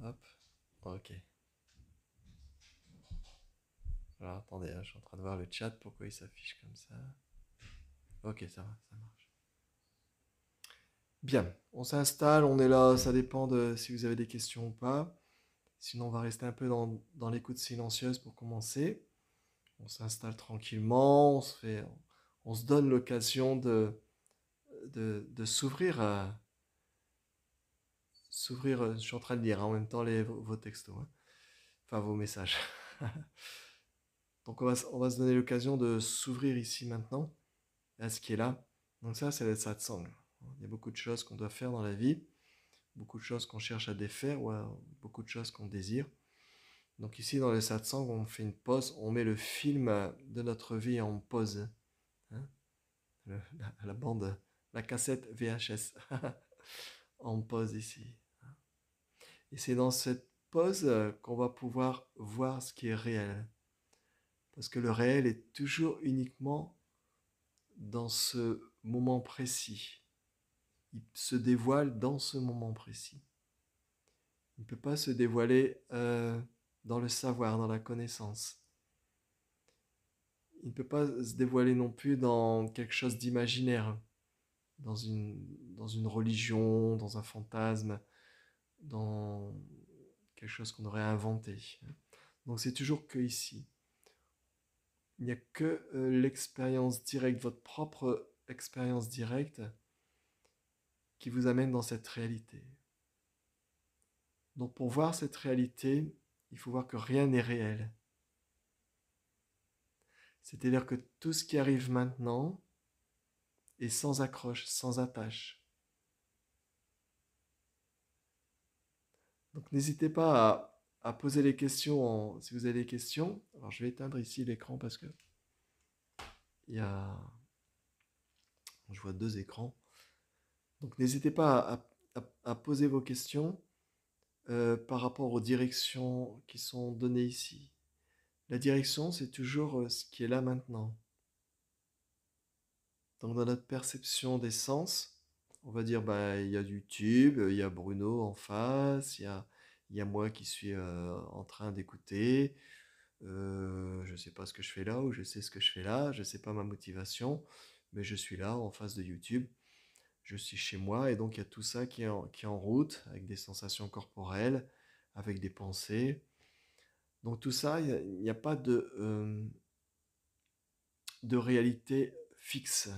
Hop. Ok. Alors attendez, hein, je suis en train de voir le chat, pourquoi il s'affiche comme ça. Ok, ça va, ça marche. Bien, on s'installe, on est là, ça dépend de si vous avez des questions ou pas. Sinon, on va rester un peu dans l'écoute silencieuse pour commencer. On s'installe tranquillement, on se donne l'occasion de s'ouvrir. Je suis en train de lire hein, en même temps vos textos, hein. Enfin vos messages. Donc on va se donner l'occasion de s'ouvrir ici maintenant à ce qui est là. Donc ça, c'est le satsang. Il y a beaucoup de choses qu'on doit faire dans la vie, beaucoup de choses qu'on cherche à défaire, ou beaucoup de choses qu'on désire. Donc ici, dans le satsang, on fait une pause, on met le film de notre vie en pause. Hein, la bande, la cassette VHS en pause ici. Et c'est dans cette pause qu'on va pouvoir voir ce qui est réel. Parce que le réel est toujours uniquement dans ce moment précis. Il se dévoile dans ce moment précis. Il ne peut pas se dévoiler dans le savoir, dans la connaissance. Il ne peut pas se dévoiler non plus dans quelque chose d'imaginaire, dans une religion, dans un fantasme, dans quelque chose qu'on aurait inventé. Donc c'est toujours que ici. Il n'y a que l'expérience directe, votre propre expérience directe, qui vous amène dans cette réalité. Donc pour voir cette réalité, il faut voir que rien n'est réel. C'est-à-dire que tout ce qui arrive maintenant est sans accroche, sans attache. Donc n'hésitez pas à poser les questions si vous avez des questions. Alors je vais éteindre ici l'écran parce que il y a, je vois deux écrans. Donc n'hésitez pas à poser vos questions par rapport aux directions qui sont données ici. La direction, c'est toujours ce qui est là maintenant. Donc dans notre perception des sens, on va dire, bah, il y a YouTube, il y a Bruno en face, il y a moi qui suis en train d'écouter. Je ne sais pas ce que je fais là ou je sais ce que je fais là, je ne sais pas ma motivation, mais je suis là en face de YouTube. Je suis chez moi et donc il y a tout ça qui est en route avec des sensations corporelles, avec des pensées. Donc tout ça, il n'y a pas de réalité fixe.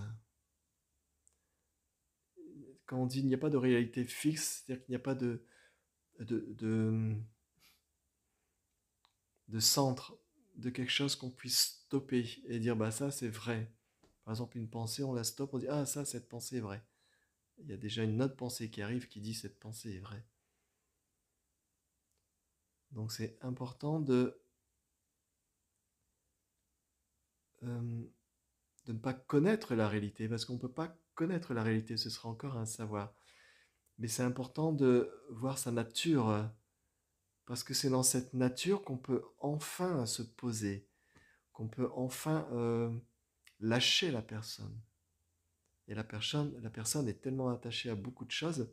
Quand on dit il n'y a pas de réalité fixe, c'est-à-dire qu'il n'y a pas de, de, de centre, de quelque chose qu'on puisse stopper et dire bah ça c'est vrai. Par exemple une pensée, on la stoppe, on dit ah ça cette pensée est vraie. Il y a déjà une autre pensée qui arrive qui dit cette pensée est vraie. Donc c'est important euh, de ne pas connaître la réalité, parce qu'on ne peut pas connaître la réalité, ce sera encore un savoir. Mais c'est important de voir sa nature, parce que c'est dans cette nature qu'on peut enfin se poser, qu'on peut enfin lâcher la personne. Et la personne est tellement attachée à beaucoup de choses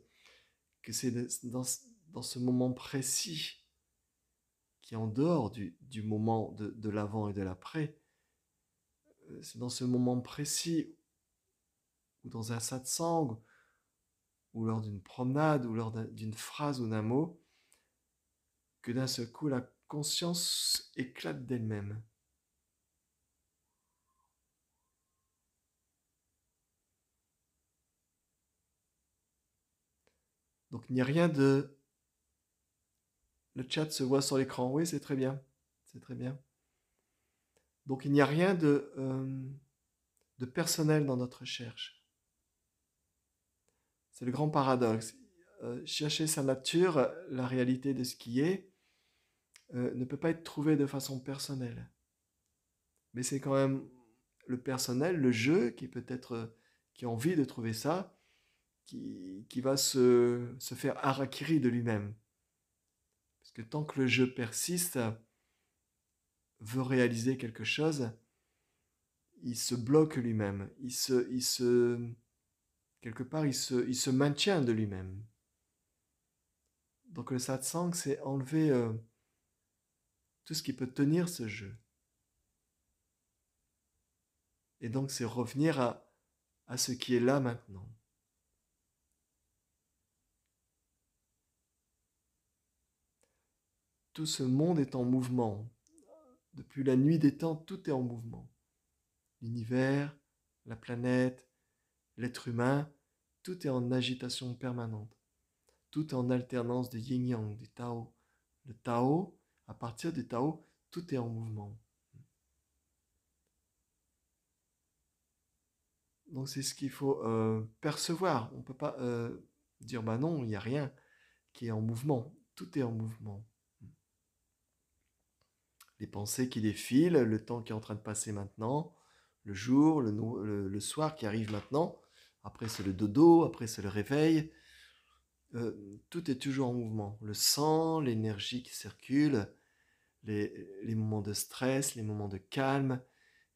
que c'est dans ce moment précis qui est en dehors du moment de l'avant et de l'après. C'est dans ce moment précis ou dans un satsang ou lors d'une promenade ou lors d'une phrase ou d'un mot que d'un seul coup la conscience éclate d'elle-même. Donc il n'y a rien de... Le chat se voit sur l'écran, oui c'est très bien, c'est très bien. Donc il n'y a rien de personnel dans notre recherche. C'est le grand paradoxe. Chercher sa nature, la réalité de ce qui est, ne peut pas être trouvé de façon personnelle. Mais c'est quand même le personnel, le jeu, qui peut-être qui a envie de trouver ça, qui va se faire harakiri de lui-même. Parce que tant que le jeu persiste, veut réaliser quelque chose, il se bloque lui-même. Quelque part, il se maintient de lui-même. Donc le satsang, c'est enlever tout ce qui peut tenir ce jeu. Et donc c'est revenir à ce qui est là maintenant. Tout ce monde est en mouvement. Depuis la nuit des temps, tout est en mouvement. L'univers, la planète, l'être humain, tout est en agitation permanente. Tout est en alternance de yin-yang, du Tao. Le Tao, à partir du Tao, tout est en mouvement. Donc c'est ce qu'il faut percevoir. On ne peut pas dire, bah non, il n'y a rien qui est en mouvement. Tout est en mouvement. Les pensées qui défilent, le temps qui est en train de passer maintenant, le jour, le soir qui arrive maintenant, après c'est le dodo, après c'est le réveil, tout est toujours en mouvement. Le sang, l'énergie qui circule, les moments de stress, les moments de calme,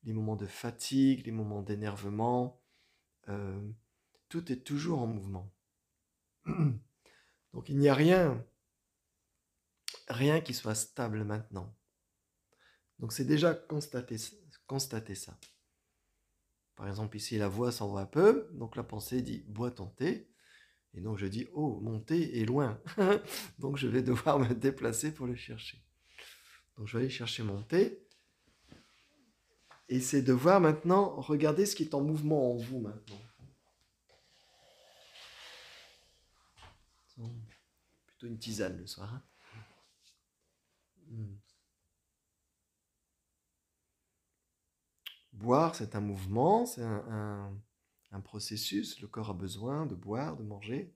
les moments de fatigue, les moments d'énervement, tout est toujours en mouvement. Donc il n'y a rien qui soit stable maintenant. Donc c'est déjà constater ça. Par exemple, ici, la voix s'en va un peu, donc la pensée dit « bois ton thé », et donc je dis « oh, mon thé est loin », donc je vais devoir me déplacer pour le chercher. Donc je vais aller chercher mon thé, et c'est de voir maintenant, regardez ce qui est en mouvement en vous maintenant. Plutôt une tisane le soir. Hein. Boire, c'est un mouvement, c'est un processus. Le corps a besoin de boire, de manger.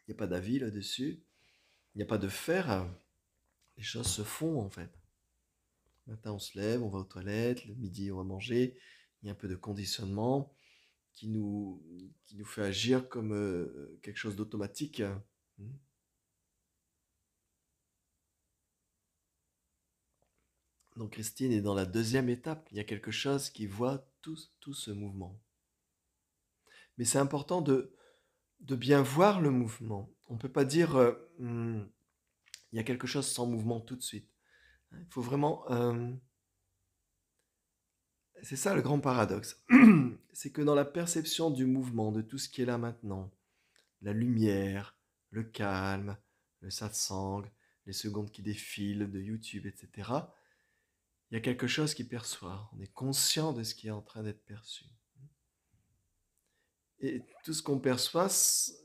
Il n'y a pas d'avis là-dessus. Il n'y a pas de faire. Les choses se font en fait. Le matin, on se lève, on va aux toilettes. Le midi, on va manger. Il y a un peu de conditionnement qui nous fait agir comme quelque chose d'automatique. Donc Christine est dans la deuxième étape. Il y a quelque chose qui voit tout ce mouvement. Mais c'est important de bien voir le mouvement. On ne peut pas dire il y a quelque chose sans mouvement tout de suite. Il faut vraiment... c'est ça le grand paradoxe. C'est que dans la perception du mouvement, de tout ce qui est là maintenant, la lumière, le calme, le satsang, les secondes qui défilent de YouTube, etc., il y a quelque chose qui perçoit. On est conscient de ce qui est en train d'être perçu. Et tout ce qu'on perçoit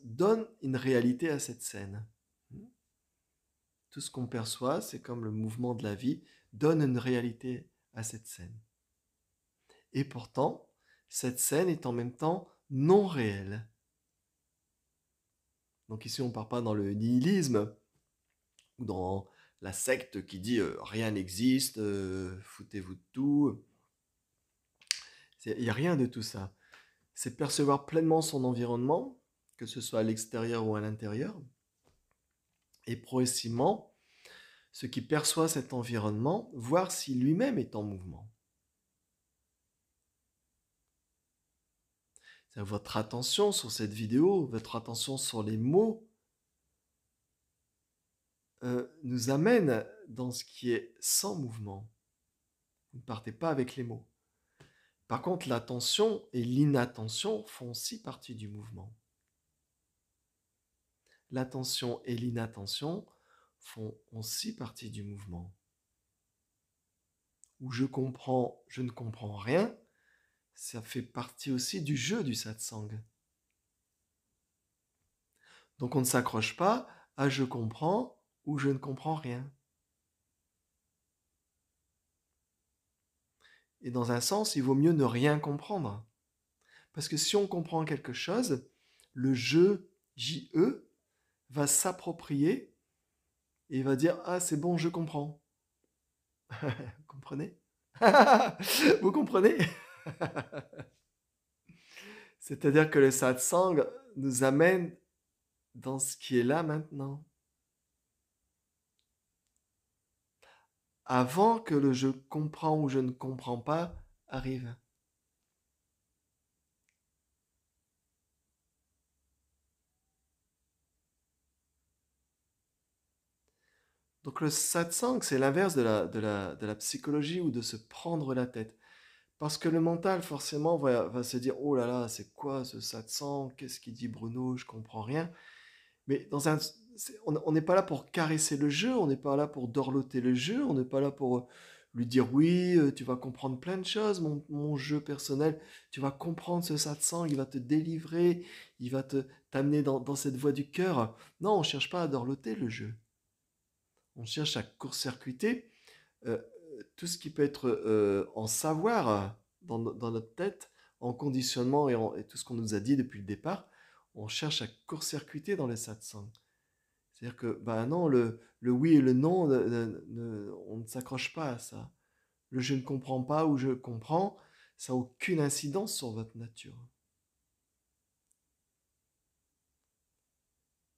donne une réalité à cette scène. Tout ce qu'on perçoit, c'est comme le mouvement de la vie, donne une réalité à cette scène. Et pourtant, cette scène est en même temps non réelle. Donc ici, on ne part pas dans le nihilisme, ou dans la secte qui dit rien n'existe, foutez-vous de tout. Il n'y a rien de tout ça. C'est percevoir pleinement son environnement, que ce soit à l'extérieur ou à l'intérieur, et progressivement, ce qui perçoit cet environnement, voir si lui-même est en mouvement. C'est-à-dire votre attention sur cette vidéo, votre attention sur les mots, nous amène dans ce qui est sans mouvement. Vous ne partez pas avec les mots. Par contre, l'attention et l'inattention font aussi partie du mouvement. L'attention et l'inattention font aussi partie du mouvement. Où je ne comprends rien, ça fait partie aussi du jeu du satsang. Donc on ne s'accroche pas à je comprends ou je ne comprends rien. Et dans un sens, il vaut mieux ne rien comprendre. Parce que si on comprend quelque chose, le je, J-E, va s'approprier et va dire « Ah, c'est bon, je comprends. » Vous comprenez? Vous comprenez? C'est-à-dire que le satsang nous amène dans ce qui est là maintenant. Avant que le je comprends ou je ne comprends pas arrive. Donc le satsang, c'est l'inverse de la psychologie ou de se prendre la tête. Parce que le mental, forcément, va se dire, oh là là, c'est quoi ce satsang? Qu'est-ce qu'il dit Bruno? Je comprends rien. Mais on n'est pas là pour caresser le jeu, on n'est pas là pour dorloter le jeu, on n'est pas là pour lui dire oui, tu vas comprendre plein de choses, mon jeu personnel, tu vas comprendre ce satsang, il va te délivrer, il va t'amener dans cette voie du cœur. Non, on ne cherche pas à dorloter le jeu. On cherche à court-circuiter euh, tout ce qui peut être en savoir dans notre tête, en conditionnement et tout ce qu'on nous a dit depuis le départ. On cherche à court-circuiter dans les satsang. C'est-à-dire que, bah non, le oui et le non, on ne s'accroche pas à ça. Le je ne comprends pas ou je comprends, ça n'a aucune incidence sur votre nature.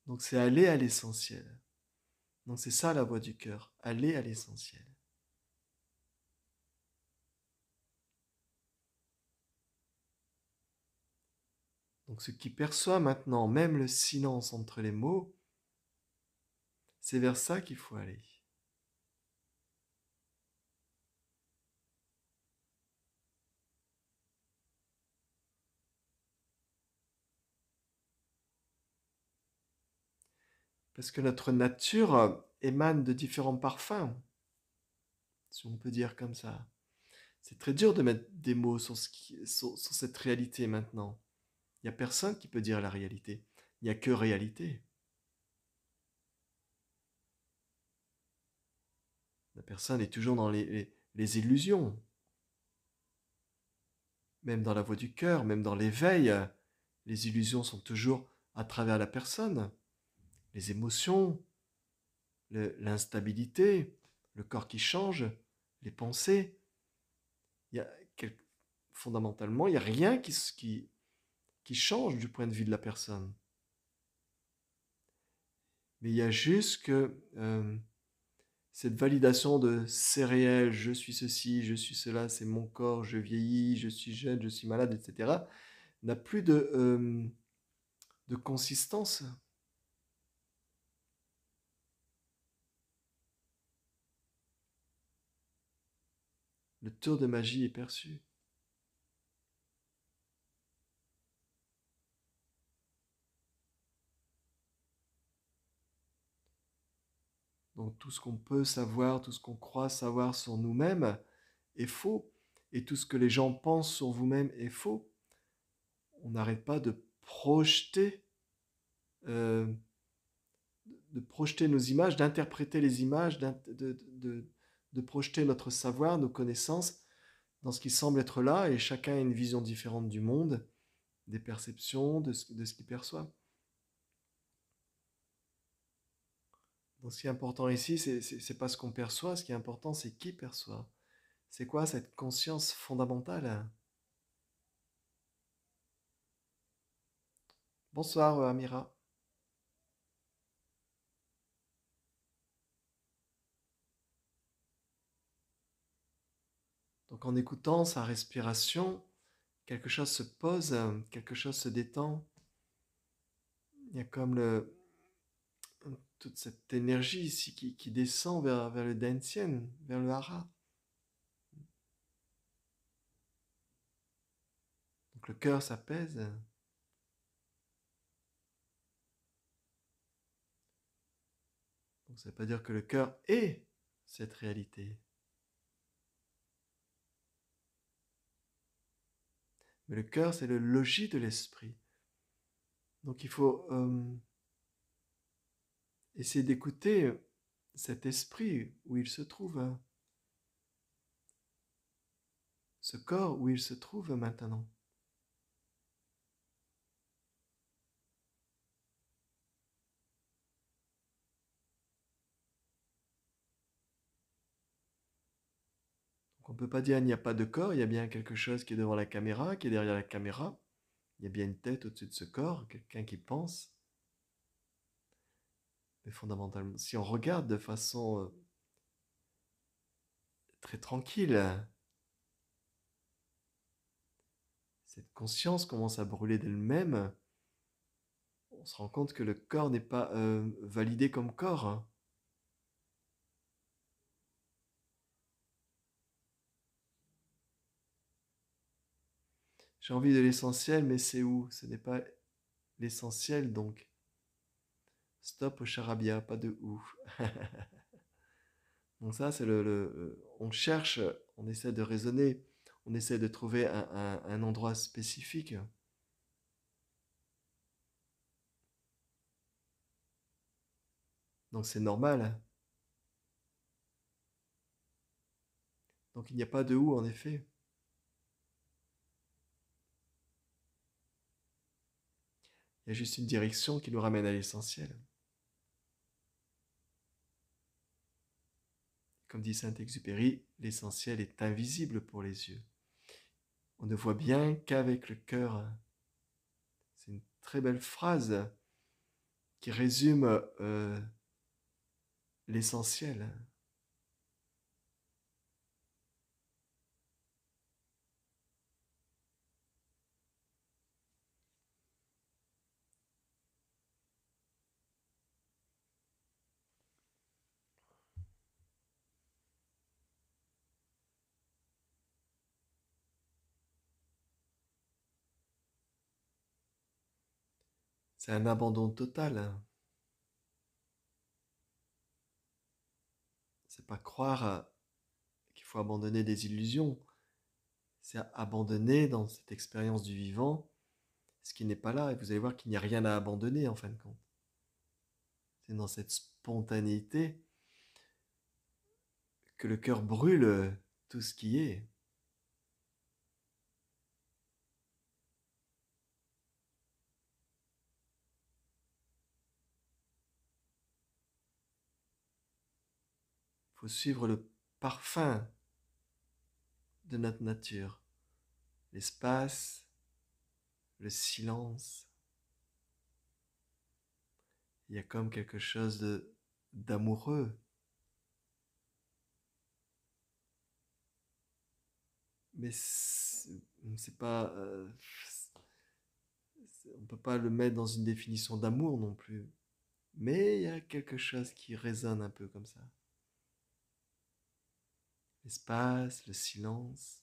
Donc c'est aller à l'essentiel. Donc c'est ça la voie du cœur, aller à l'essentiel. Donc ce qui perçoit maintenant même le silence entre les mots, c'est vers ça qu'il faut aller. Parce que notre nature émane de différents parfums, si on peut dire comme ça. C'est très dur de mettre des mots sur cette réalité maintenant. Il n'y a personne qui peut dire la réalité. Il n'y a que réalité. La personne est toujours dans les illusions. Même dans la voie du cœur, même dans l'éveil, les illusions sont toujours à travers la personne. Les émotions, l'instabilité, le corps qui change, les pensées. Il y a, fondamentalement, il n'y a rien qui change du point de vue de la personne. Mais il y a juste que cette validation de c'est réel, je suis ceci, je suis cela, c'est mon corps, je vieillis, je suis jeune, je suis malade, etc., n'a plus de consistance. Le tour de magie est perçu. Donc tout ce qu'on peut savoir, tout ce qu'on croit savoir sur nous-mêmes est faux. Et tout ce que les gens pensent sur vous-même est faux. On n'arrête pas euh, de projeter nos images, d'interpréter les images, de projeter notre savoir, nos connaissances dans ce qui semble être là, et chacun a une vision différente du monde, des perceptions, de ce qu'il perçoit. Donc ce qui est important ici, c'est pas ce qu'on perçoit, ce qui est important, c'est qui perçoit. C'est quoi cette conscience fondamentale? Bonsoir Amira. Donc en écoutant sa respiration, quelque chose se pose, quelque chose se détend. Il y a comme toute cette énergie ici qui descend vers le Densien, vers le Hara. Donc le cœur s'apaise. Donc ça ne veut pas dire que le cœur est cette réalité. Mais le cœur, c'est le logis de l'esprit. Donc il faut essayer d'écouter cet esprit où il se trouve, ce corps où il se trouve maintenant. Donc on ne peut pas dire il n'y a pas de corps, il y a bien quelque chose qui est devant la caméra, qui est derrière la caméra. Il y a bien une tête au-dessus de ce corps, quelqu'un qui pense. Mais fondamentalement, si on regarde de façon très tranquille, cette conscience commence à brûler d'elle-même. On se rend compte que le corps n'est pas validé comme corps. J'ai envie de l'essentiel, mais c'est où? Ce n'est pas l'essentiel, donc stop au charabia, pas de où. Donc ça, c'est on cherche, on essaie de raisonner, on essaie de trouver un endroit spécifique. Donc c'est normal. Donc il n'y a pas de où, en effet. Il y a juste une direction qui nous ramène à l'essentiel. Comme dit Saint-Exupéry, l'essentiel est invisible pour les yeux. On ne voit bien qu'avec le cœur. C'est une très belle phrase qui résume l'essentiel. C'est un abandon total. C'est pas croire qu'il faut abandonner des illusions. C'est abandonner dans cette expérience du vivant ce qui n'est pas là. Et vous allez voir qu'il n'y a rien à abandonner en fin de compte. C'est dans cette spontanéité que le cœur brûle tout ce qui est. Il faut suivre le parfum de notre nature, l'espace, le silence. Il y a comme quelque chose d'amoureux. Mais c'est pas, on ne peut pas le mettre dans une définition d'amour non plus. Mais il y a quelque chose qui résonne un peu comme ça. L'espace, le silence,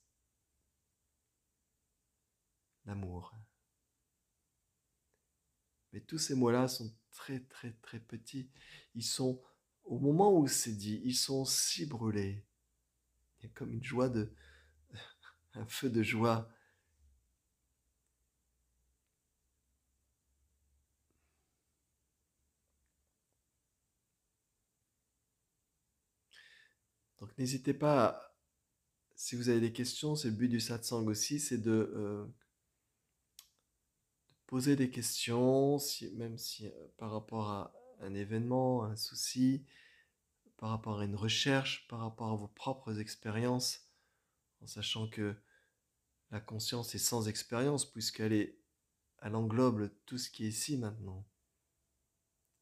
l'amour. Mais tous ces mots-là sont très très très petits. Ils sont, au moment où c'est dit, ils sont si brûlés. Il y a comme une joie un feu de joie. Donc n'hésitez pas, si vous avez des questions, c'est le but du satsang aussi, c'est de poser des questions, même si par rapport à un événement, un souci, par rapport à une recherche, par rapport à vos propres expériences, en sachant que la conscience est sans expérience elle englobe tout ce qui est ici maintenant,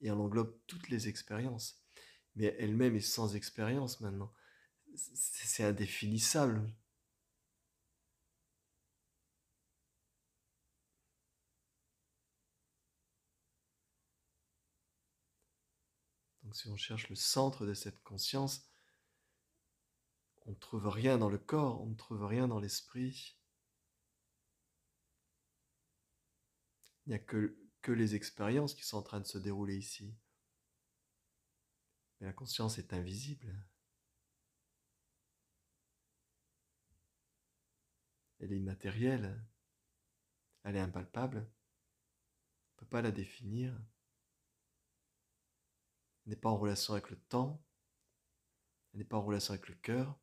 et elle englobe toutes les expériences, mais elle-même est sans expérience maintenant. C'est indéfinissable. Donc si on cherche le centre de cette conscience, on ne trouve rien dans le corps, on ne trouve rien dans l'esprit. Il n'y a que les expériences qui sont en train de se dérouler ici. Mais la conscience est invisible. Elle est immatérielle. Elle est impalpable. On ne peut pas la définir. Elle n'est pas en relation avec le temps. Elle n'est pas en relation avec le cœur.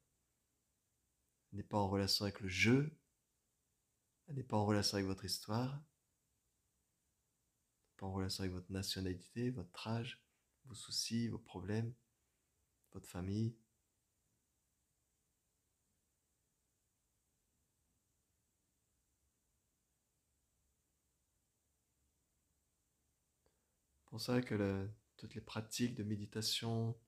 Elle n'est pas en relation avec le jeu. Elle n'est pas en relation avec votre histoire. Elle n'est pas en relation avec votre nationalité, votre âge, vos soucis, vos problèmes, votre famille. C'est pour ça que toutes les pratiques de méditation,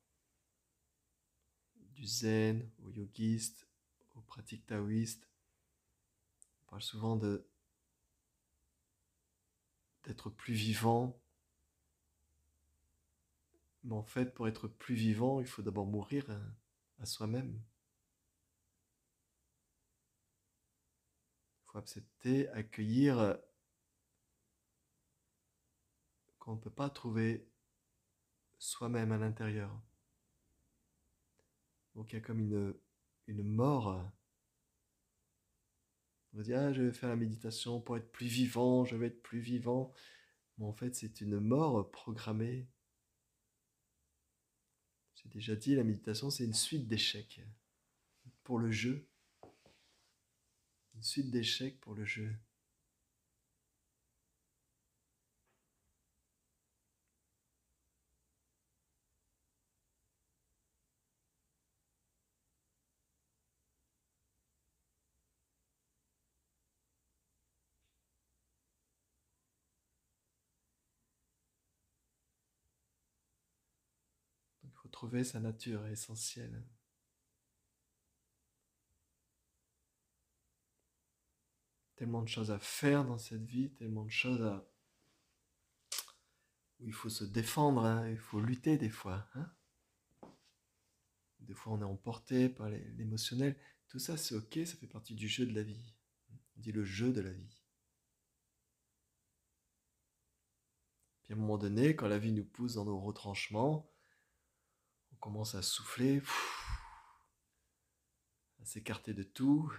du zen, aux yogistes, aux pratiques taoïstes, on parle souvent d'être plus vivant. Mais en fait, pour être plus vivant, il faut d'abord mourir à soi-même. Il faut accepter, accueillir qu'on ne peut pas trouver soi-même à l'intérieur. Donc il y a comme une mort. On va dire, ah, je vais faire la méditation pour être plus vivant, je vais être plus vivant. Mais en fait, c'est une mort programmée. J'ai déjà dit, la méditation, c'est une suite d'échecs pour le jeu. Une suite d'échecs pour le jeu. Donc il faut trouver sa nature essentielle. Tellement de choses à faire dans cette vie, tellement de choses où il faut se défendre, hein, il faut lutter des fois. Hein. Des fois on est emporté par l'émotionnel. Tout ça c'est ok, ça fait partie du jeu de la vie. On dit le jeu de la vie. Puis à un moment donné, quand la vie nous pousse dans nos retranchements, on commence à souffler, à s'écarter de tout,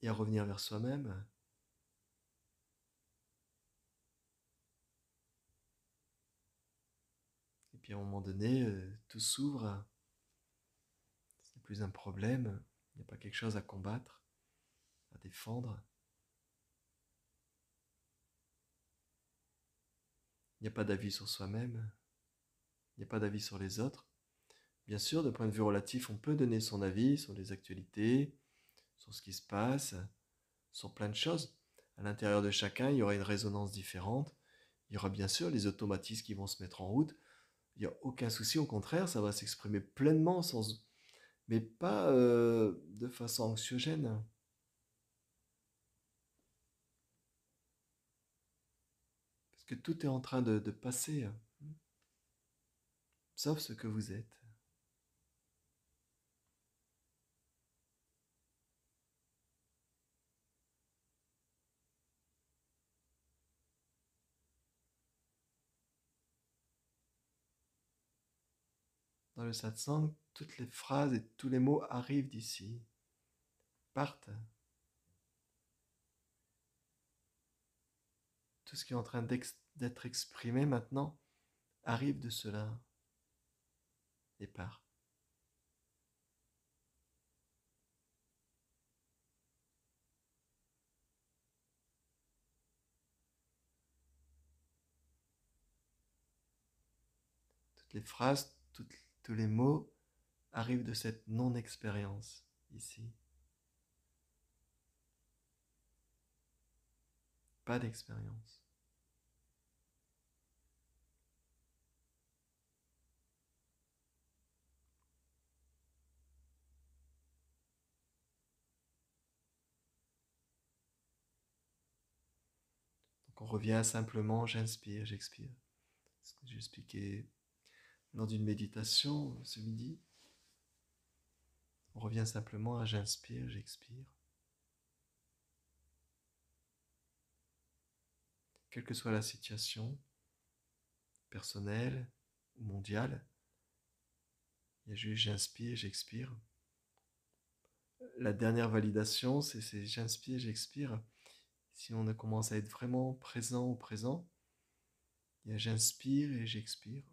et à revenir vers soi-même. Et puis à un moment donné, tout s'ouvre, c'est plus un problème, il n'y a pas quelque chose à combattre, à défendre. Il n'y a pas d'avis sur soi-même, il n'y a pas d'avis sur les autres. Bien sûr, de point de vue relatif, on peut donner son avis sur les actualités, sur ce qui se passe, sur plein de choses. À l'intérieur de chacun, il y aura une résonance différente. Il y aura bien sûr les automatismes qui vont se mettre en route. Il n'y a aucun souci, au contraire, ça va s'exprimer pleinement, mais pas de façon anxiogène. Parce que tout est en train de passer, sauf ce que vous êtes. Dans le satsang, toutes les phrases et tous les mots arrivent d'ici, partent. Tout ce qui est en train d'être exprimé maintenant arrive de cela et part. Toutes les phrases, tous les mots arrivent de cette non-expérience ici. Pas d'expérience. Donc on revient simplement, j'inspire, j'expire. Ce que j'ai expliqué lors d'une méditation ce midi. On revient simplement à j'inspire, j'expire. Quelle que soit la situation, personnelle ou mondiale, il y a juste j'inspire, j'expire. La dernière validation, c'est j'inspire, j'expire. Si on commence à être vraiment présent au présent, il y a j'inspire et j'expire.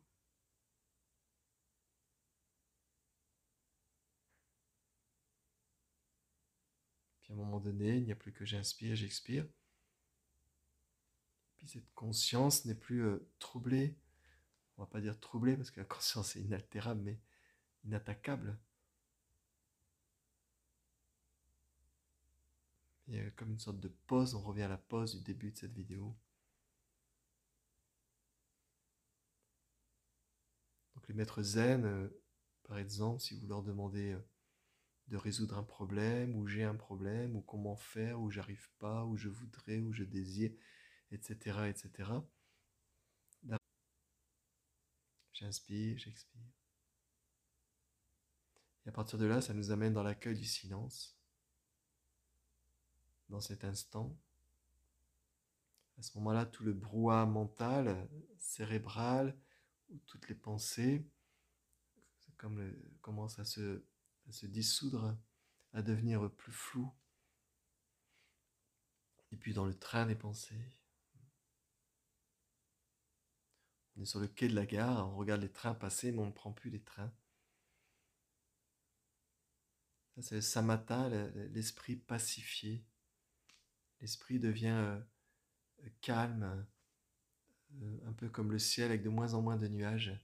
Puis à un moment donné, il n'y a plus que j'inspire, j'expire. Puis cette conscience n'est plus troublée. On ne va pas dire troublée parce que la conscience est inaltérable, mais inattaquable. Il y a comme une sorte de pause, on revient à la pause du début de cette vidéo. Donc les maîtres zen, par exemple, si vous leur demandez de résoudre un problème, ou j'ai un problème, ou comment faire, ou j'arrive pas, ou je voudrais, ou je désire, etc., etc. J'inspire, j'expire. Et à partir de là, ça nous amène dans l'accueil du silence, dans cet instant. À ce moment-là, tout le brouhaha mental, cérébral, ou toutes les pensées, c'est comme commencent à se dissoudre, à devenir plus flou. Et puis dans le train des pensées, on est sur le quai de la gare, on regarde les trains passer, mais on ne prend plus les trains. Ça, c'est le samatha, l'esprit pacifié. L'esprit devient calme, un peu comme le ciel avec de moins en moins de nuages.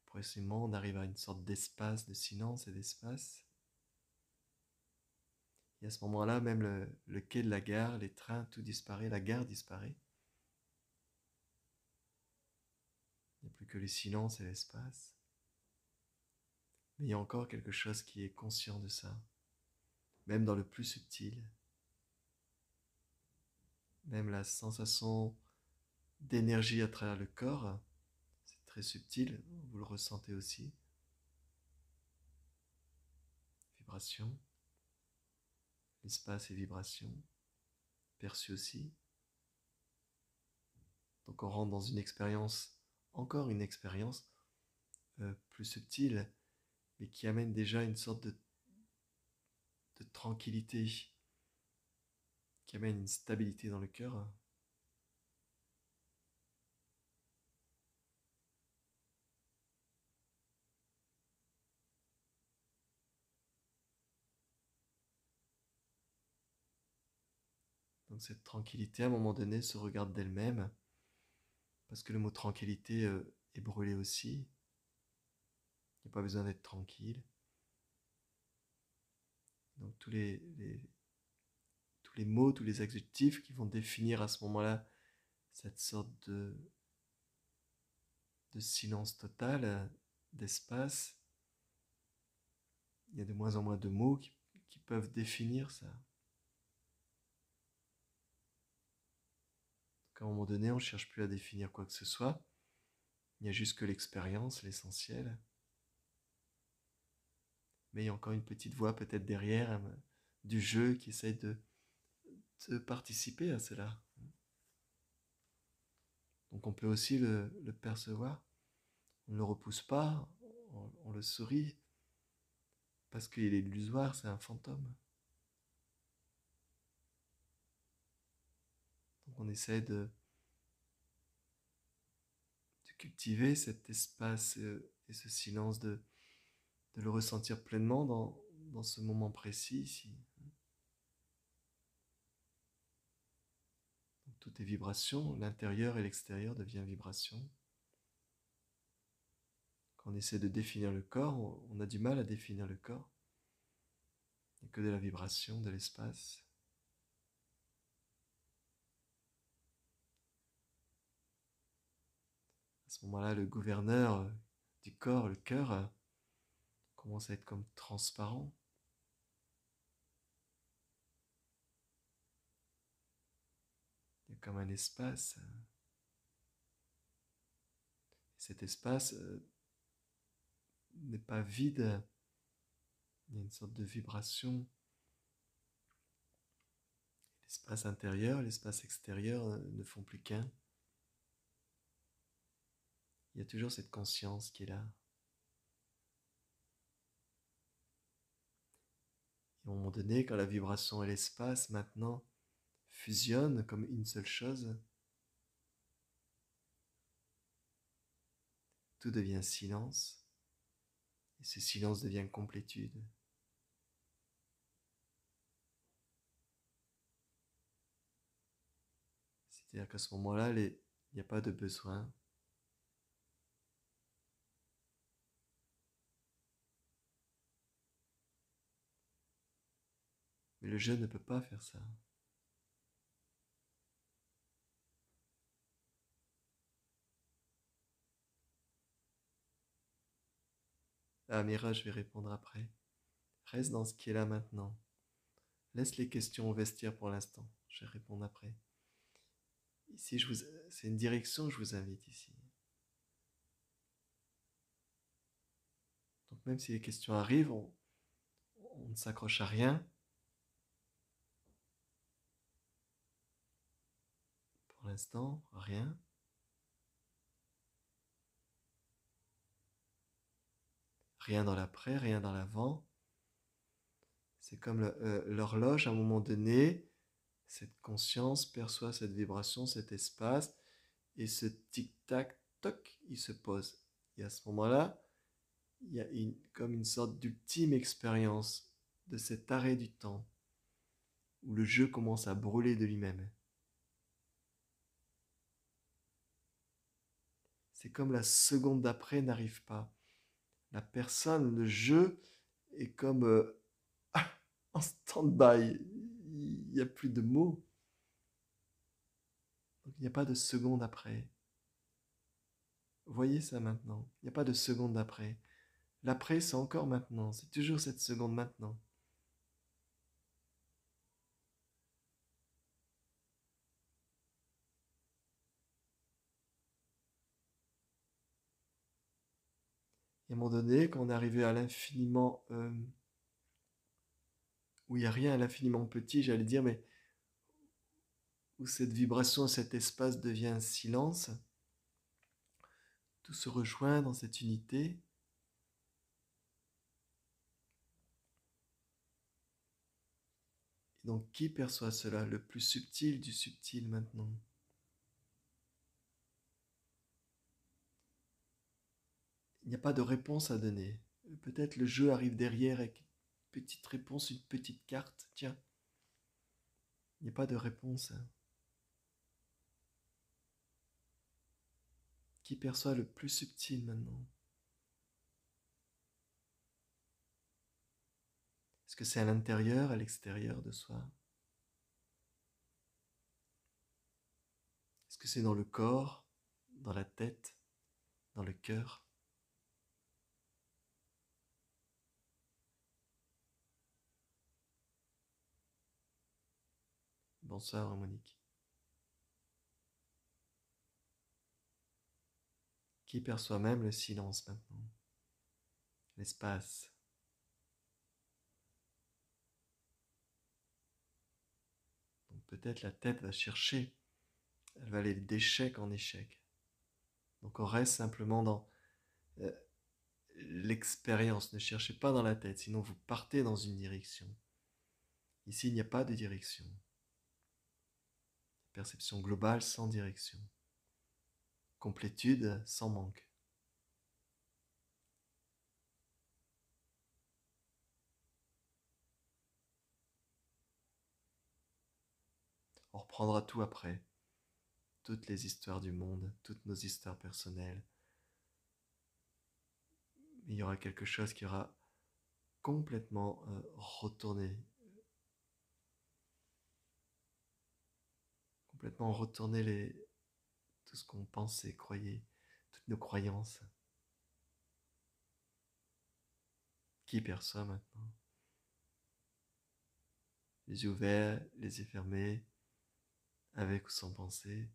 Progressivement, on arrive à une sorte d'espace, de silence et d'espace. Et à ce moment-là, même le quai de la gare, les trains, tout disparaît, la gare disparaît. Il n'y a plus que le silence et l'espace. Mais il y a encore quelque chose qui est conscient de ça, même dans le plus subtil. Même la sensation d'énergie à travers le corps, c'est très subtil, vous le ressentez aussi. Vibration, l'espace et vibration, perçu aussi. Donc on rentre dans une expérience, encore une expérience plus subtile, mais qui amène déjà une sorte de tranquillité, qui amène une stabilité dans le cœur. Donc cette tranquillité, à un moment donné, se regarde d'elle-même, parce que le mot tranquillité est brûlé aussi. Il n'y a pas besoin d'être tranquille. Donc tous les mots, tous les adjectifs qui vont définir à ce moment-là cette sorte de silence total, d'espace. Il y a de moins en moins de mots qui peuvent définir ça. Donc à un moment donné, on ne cherche plus à définir quoi que ce soit. Il n'y a juste que l'expérience, l'essentiel. Mais il y a encore une petite voix peut-être derrière du jeu qui essaie de participer à cela. Donc on peut aussi le percevoir. On ne le repousse pas, on le sourit, parce qu'il est illusoire, c'est un fantôme. Donc on essaie de cultiver cet espace et ce silence, de le ressentir pleinement dans ce moment précis ici. Donc, tout est vibration, l'intérieur et l'extérieur devient vibration. Quand on essaie de définir le corps, on a du mal à définir le corps. Il n'y a que de la vibration, de l'espace. À ce moment-là, le gouverneur du corps, le cœur, commence à être comme transparent. Il y a comme un espace. Cet espace n'est pas vide. Il y a une sorte de vibration. L'espace intérieur, l'espace extérieur ne font plus qu'un. Il y a toujours cette conscience qui est là. Et à un moment donné, quand la vibration et l'espace maintenant fusionnent comme une seule chose, tout devient silence. Et ce silence devient complétude. C'est-à-dire qu'à ce moment-là, il n'y a pas de besoin. Mais le jeu ne peut pas faire ça. Ah, Mira, je vais répondre après. Reste dans ce qui est là maintenant. Laisse les questions au vestiaire pour l'instant. Je vais répondre après. Ici, c'est une direction que je vous invite ici. Donc même si les questions arrivent, on ne s'accroche à rien. Pour l'instant, rien. Rien dans l'après, rien dans l'avant. C'est comme l'horloge, à un moment donné, cette conscience perçoit cette vibration, cet espace, et ce tic-tac, toc, il se pose. Et à ce moment-là, il y a comme une sorte d'ultime expérience de cet arrêt du temps, où le jeu commence à brûler de lui-même. C'est comme la seconde d'après n'arrive pas. La personne, le jeu, est comme en stand-by. Il n'y a plus de mots. Donc il n'y a pas de seconde après. Voyez ça maintenant. Il n'y a pas de seconde après. L'après, c'est encore maintenant. C'est toujours cette seconde maintenant. Et à un moment donné, quand on est arrivé à l'infiniment, où il n'y a rien à l'infiniment petit, j'allais dire, mais où cette vibration, cet espace devient un silence, tout se rejoint dans cette unité. Et donc, qui perçoit cela? Le plus subtil du subtil maintenant. Il n'y a pas de réponse à donner. Peut-être le jeu arrive derrière avec une petite réponse, une petite carte. Tiens, il n'y a pas de réponse. Qui perçoit le plus subtil maintenant? Est-ce que c'est à l'intérieur, à l'extérieur de soi? Est-ce que c'est dans le corps, dans la tête, dans le cœur? Bonsoir Monique. Qui perçoit même le silence maintenant? L'espace. Donc peut-être la tête va chercher, elle va aller d'échec en échec. Donc on reste simplement dans euh, l'expérience, ne cherchez pas dans la tête, sinon vous partez dans une direction. Ici, il n'y a pas de direction. Perception globale sans direction. Complétude sans manque. On reprendra tout après. Toutes les histoires du monde, toutes nos histoires personnelles. Mais il y aura quelque chose qui aura complètement retourné. Complètement retourné tout ce qu'on pensait, croyait, toutes nos croyances. Qui perçoit maintenant? Les yeux ouverts, les yeux fermés, avec ou sans pensée.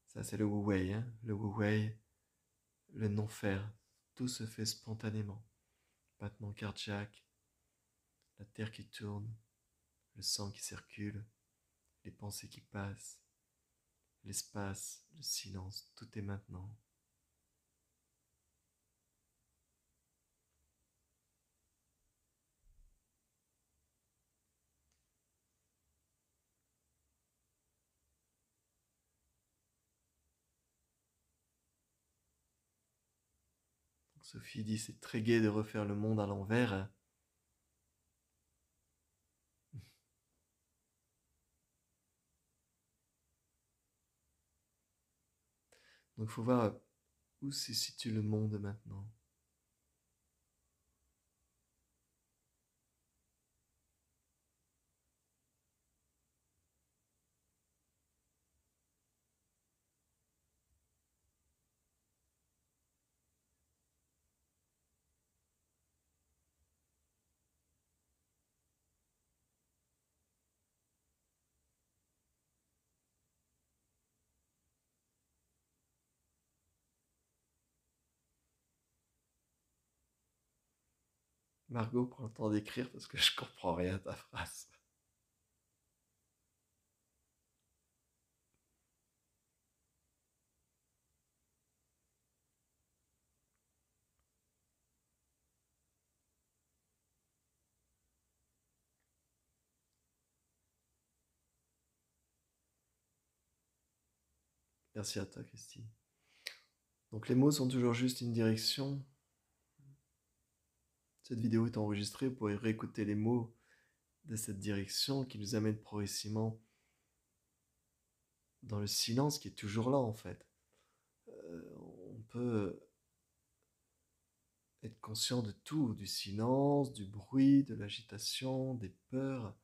Ça, c'est le wu-wei, hein? Le wu-wei, le non-faire. Tout se fait spontanément. Battement cardiaque, la terre qui tourne, le sang qui circule, les pensées qui passent, l'espace, le silence, tout est maintenant. Donc Sophie dit, c'est très gai de refaire le monde à l'envers. Donc il faut voir où se situe le monde maintenant. Margot prend le temps d'écrire parce que je comprends rien à ta phrase. Merci à toi, Christine. Donc les mots sont toujours juste une direction. Cette vidéo est enregistrée, vous pourrez réécouter les mots de cette direction qui nous amène progressivement dans le silence qui est toujours là en fait. On peut être conscient de tout, du silence, du bruit, de l'agitation, des peurs.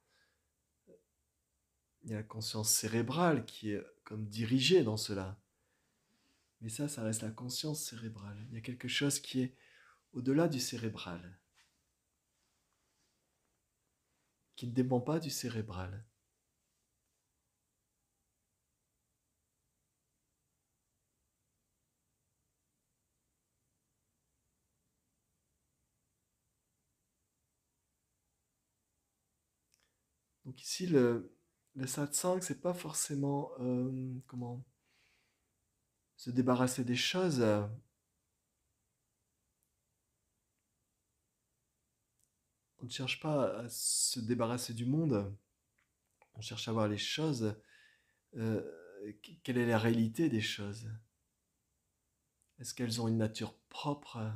Il y a la conscience cérébrale qui est comme dirigée dans cela. Mais ça reste la conscience cérébrale. Il y a quelque chose qui est au-delà du cérébral, qui ne dépend pas du cérébral. Donc ici, le satsang, c'est pas forcément comment se débarrasser des choses. On ne cherche pas à se débarrasser du monde. On cherche à voir les choses. euh, Quelle est la réalité des choses? Est-ce qu'elles ont une nature propre?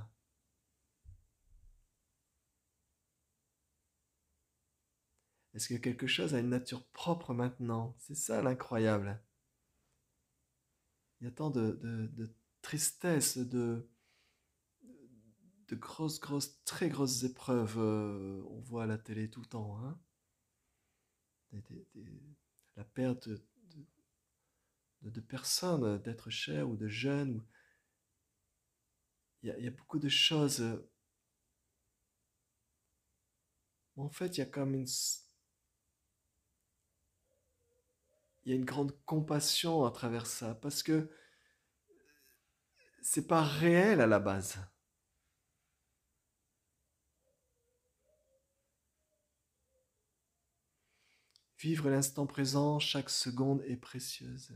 Est-ce que quelque chose a une nature propre maintenant? C'est ça l'incroyable. Il y a tant de tristesse, de grosses, très grosses épreuves. On voit à la télé tout le temps. Hein, la perte de personnes, d'êtres chers ou de jeunes. Il y a beaucoup de choses. En fait, il y a comme il y a une grande compassion à travers ça, parce que c'est pas réel à la base. Vivre l'instant présent, chaque seconde est précieuse.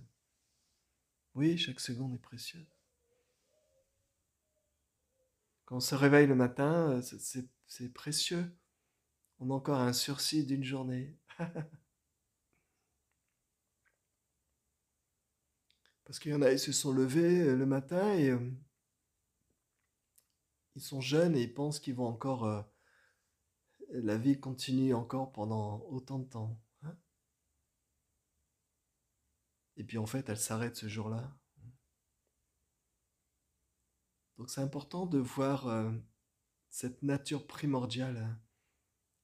Oui, chaque seconde est précieuse. Quand on se réveille le matin, c'est précieux. On a encore un sursis d'une journée. Parce qu'il y en a, ils se sont levés le matin et ils sont jeunes et ils pensent qu'ils vont encore... la vie continue encore pendant autant de temps. Hein. Et puis en fait, elle s'arrête ce jour-là. Donc c'est important de voir cette nature primordiale, hein,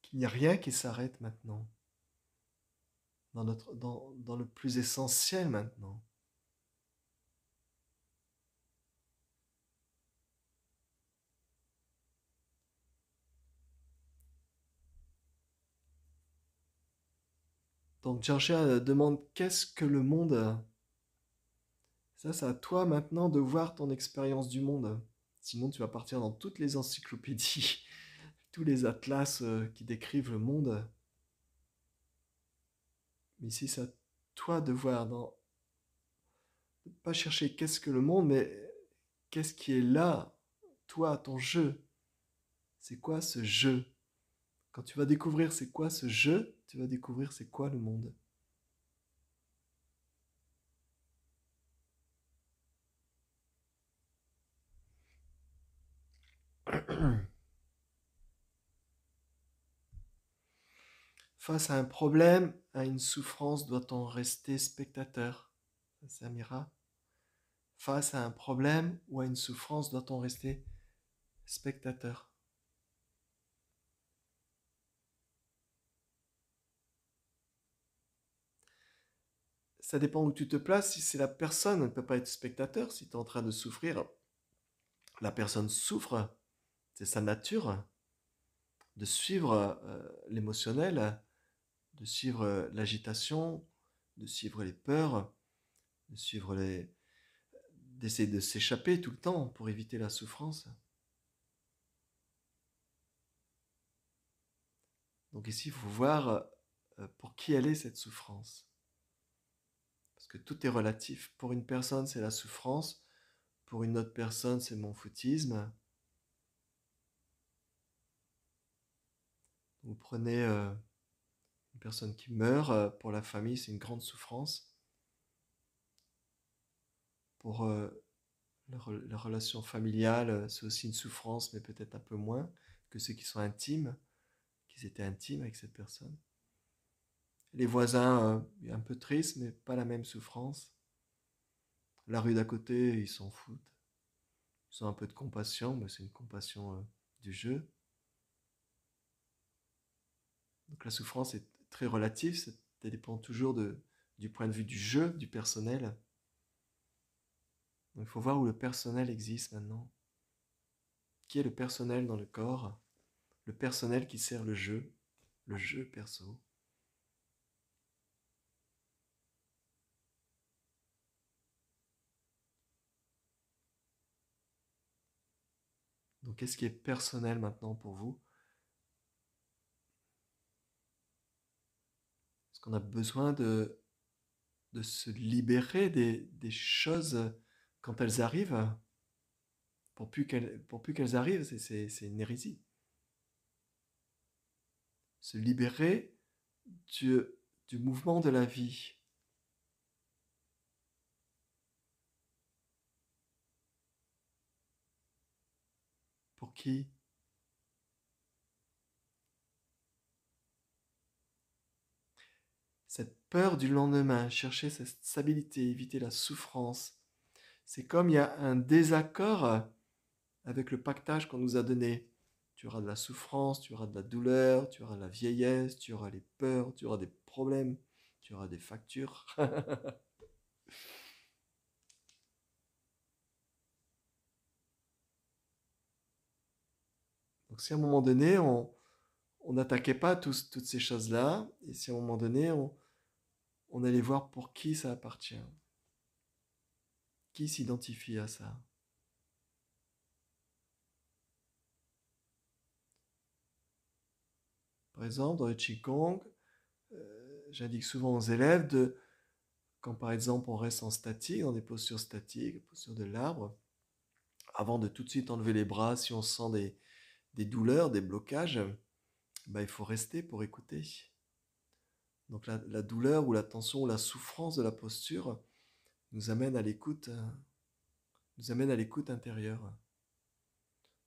qu'il n'y a rien qui s'arrête maintenant, dans le plus essentiel maintenant. Donc Georgia demande qu'est-ce que le monde? Ça, c'est à toi maintenant de voir ton expérience du monde. Sinon, tu vas partir dans toutes les encyclopédies, tous les atlas qui décrivent le monde. Mais ici, c'est à toi de voir, de pas chercher qu'est-ce que le monde, mais qu'est-ce qui est là, toi, ton jeu. C'est quoi ce jeu? Quand tu vas découvrir c'est quoi ce jeu, tu vas découvrir c'est quoi le monde. Face à un problème, à une souffrance, doit-on rester spectateur? C'est Amira. Face à un problème ou à une souffrance, doit-on rester spectateur? Ça dépend où tu te places. Si c'est la personne, elle ne peut pas être spectateur. Si tu es en train de souffrir, la personne souffre. C'est sa nature de suivre l'émotionnel, de suivre l'agitation, de suivre les peurs, de suivre d'essayer de s'échapper tout le temps pour éviter la souffrance. Donc ici, il faut voir pour qui elle est cette souffrance. Parce que tout est relatif. Pour une personne, c'est la souffrance. Pour une autre personne, c'est mon foutisme. Vous prenez une personne qui meurt, pour la famille, c'est une grande souffrance. Pour la relation familiale, c'est aussi une souffrance, mais peut-être un peu moins que ceux qui sont intimes, qu'ils étaient intimes avec cette personne. Les voisins, un peu tristes, mais pas la même souffrance. La rue d'à côté, ils s'en foutent. Ils ont un peu de compassion, mais c'est une compassion du jeu. Donc la souffrance est très relative, ça dépend toujours du point de vue du jeu, du personnel. Donc il faut voir où le personnel existe maintenant. Qui est le personnel dans le corps? Le personnel qui sert le jeu perso. Donc qu'est-ce qui est personnel maintenant pour vous? Est-ce qu'on a besoin de se libérer des choses quand elles arrivent? Pour plus qu'elles arrivent, c'est une hérésie. Se libérer du, du mouvement de la vie. Pour qui? Cette peur du lendemain, chercher cette stabilité, éviter la souffrance. C'est comme il y a un désaccord avec le pactage qu'on nous a donné. Tu auras de la souffrance, tu auras de la douleur, tu auras de la vieillesse, tu auras les peurs, tu auras des problèmes, tu auras des factures. Donc si à un moment donné, on n'attaquait pas toutes ces choses-là, et si à un moment donné, on allait voir pour qui ça appartient, qui s'identifie à ça. Par exemple, dans le Qigong, j'indique souvent aux élèves quand par exemple on reste en statique, dans des postures statiques, posture de l'arbre, avant de tout de suite enlever les bras, si on sent des douleurs, des blocages, bah, il faut rester pour écouter. Donc la douleur ou la tension ou la souffrance de la posture nous amène à l'écoute, intérieure.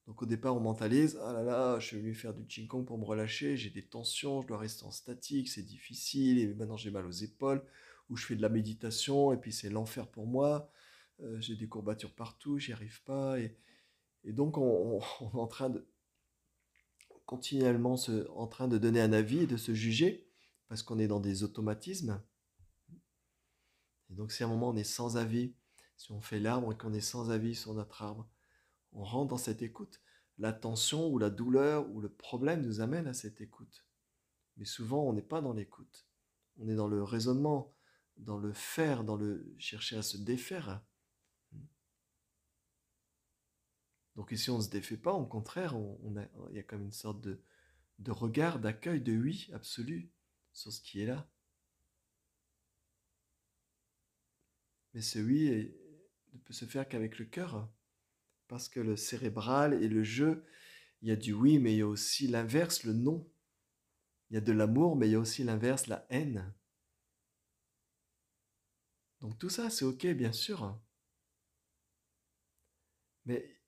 Donc au départ on mentalise, ah là là, je vais venu faire du Qigong pour me relâcher, j'ai des tensions, je dois rester en statique, c'est difficile, et maintenant j'ai mal aux épaules, ou je fais de la méditation, et puis c'est l'enfer pour moi, j'ai des courbatures partout, j'y arrive pas, et donc on est en train de continuellement en train de donner un avis et de se juger, parce qu'on est dans des automatismes. Et donc si à un moment on est sans avis, si on fait l'arbre et qu'on est sans avis sur notre arbre, on rentre dans cette écoute. La tension ou la douleur ou le problème nous amène à cette écoute. Mais souvent on n'est pas dans l'écoute. On est dans le raisonnement, dans le faire, dans le chercher à se défaire. Donc ici on ne se défait pas, au contraire, il y a comme une sorte de regard, d'accueil, de oui absolu sur ce qui est là. Mais ce oui ne peut se faire qu'avec le cœur, parce que le cérébral et le jeu, il y a du oui, mais il y a aussi l'inverse, le non. Il y a de l'amour, mais il y a aussi l'inverse, la haine. Donc tout ça, c'est ok, bien sûr. Mais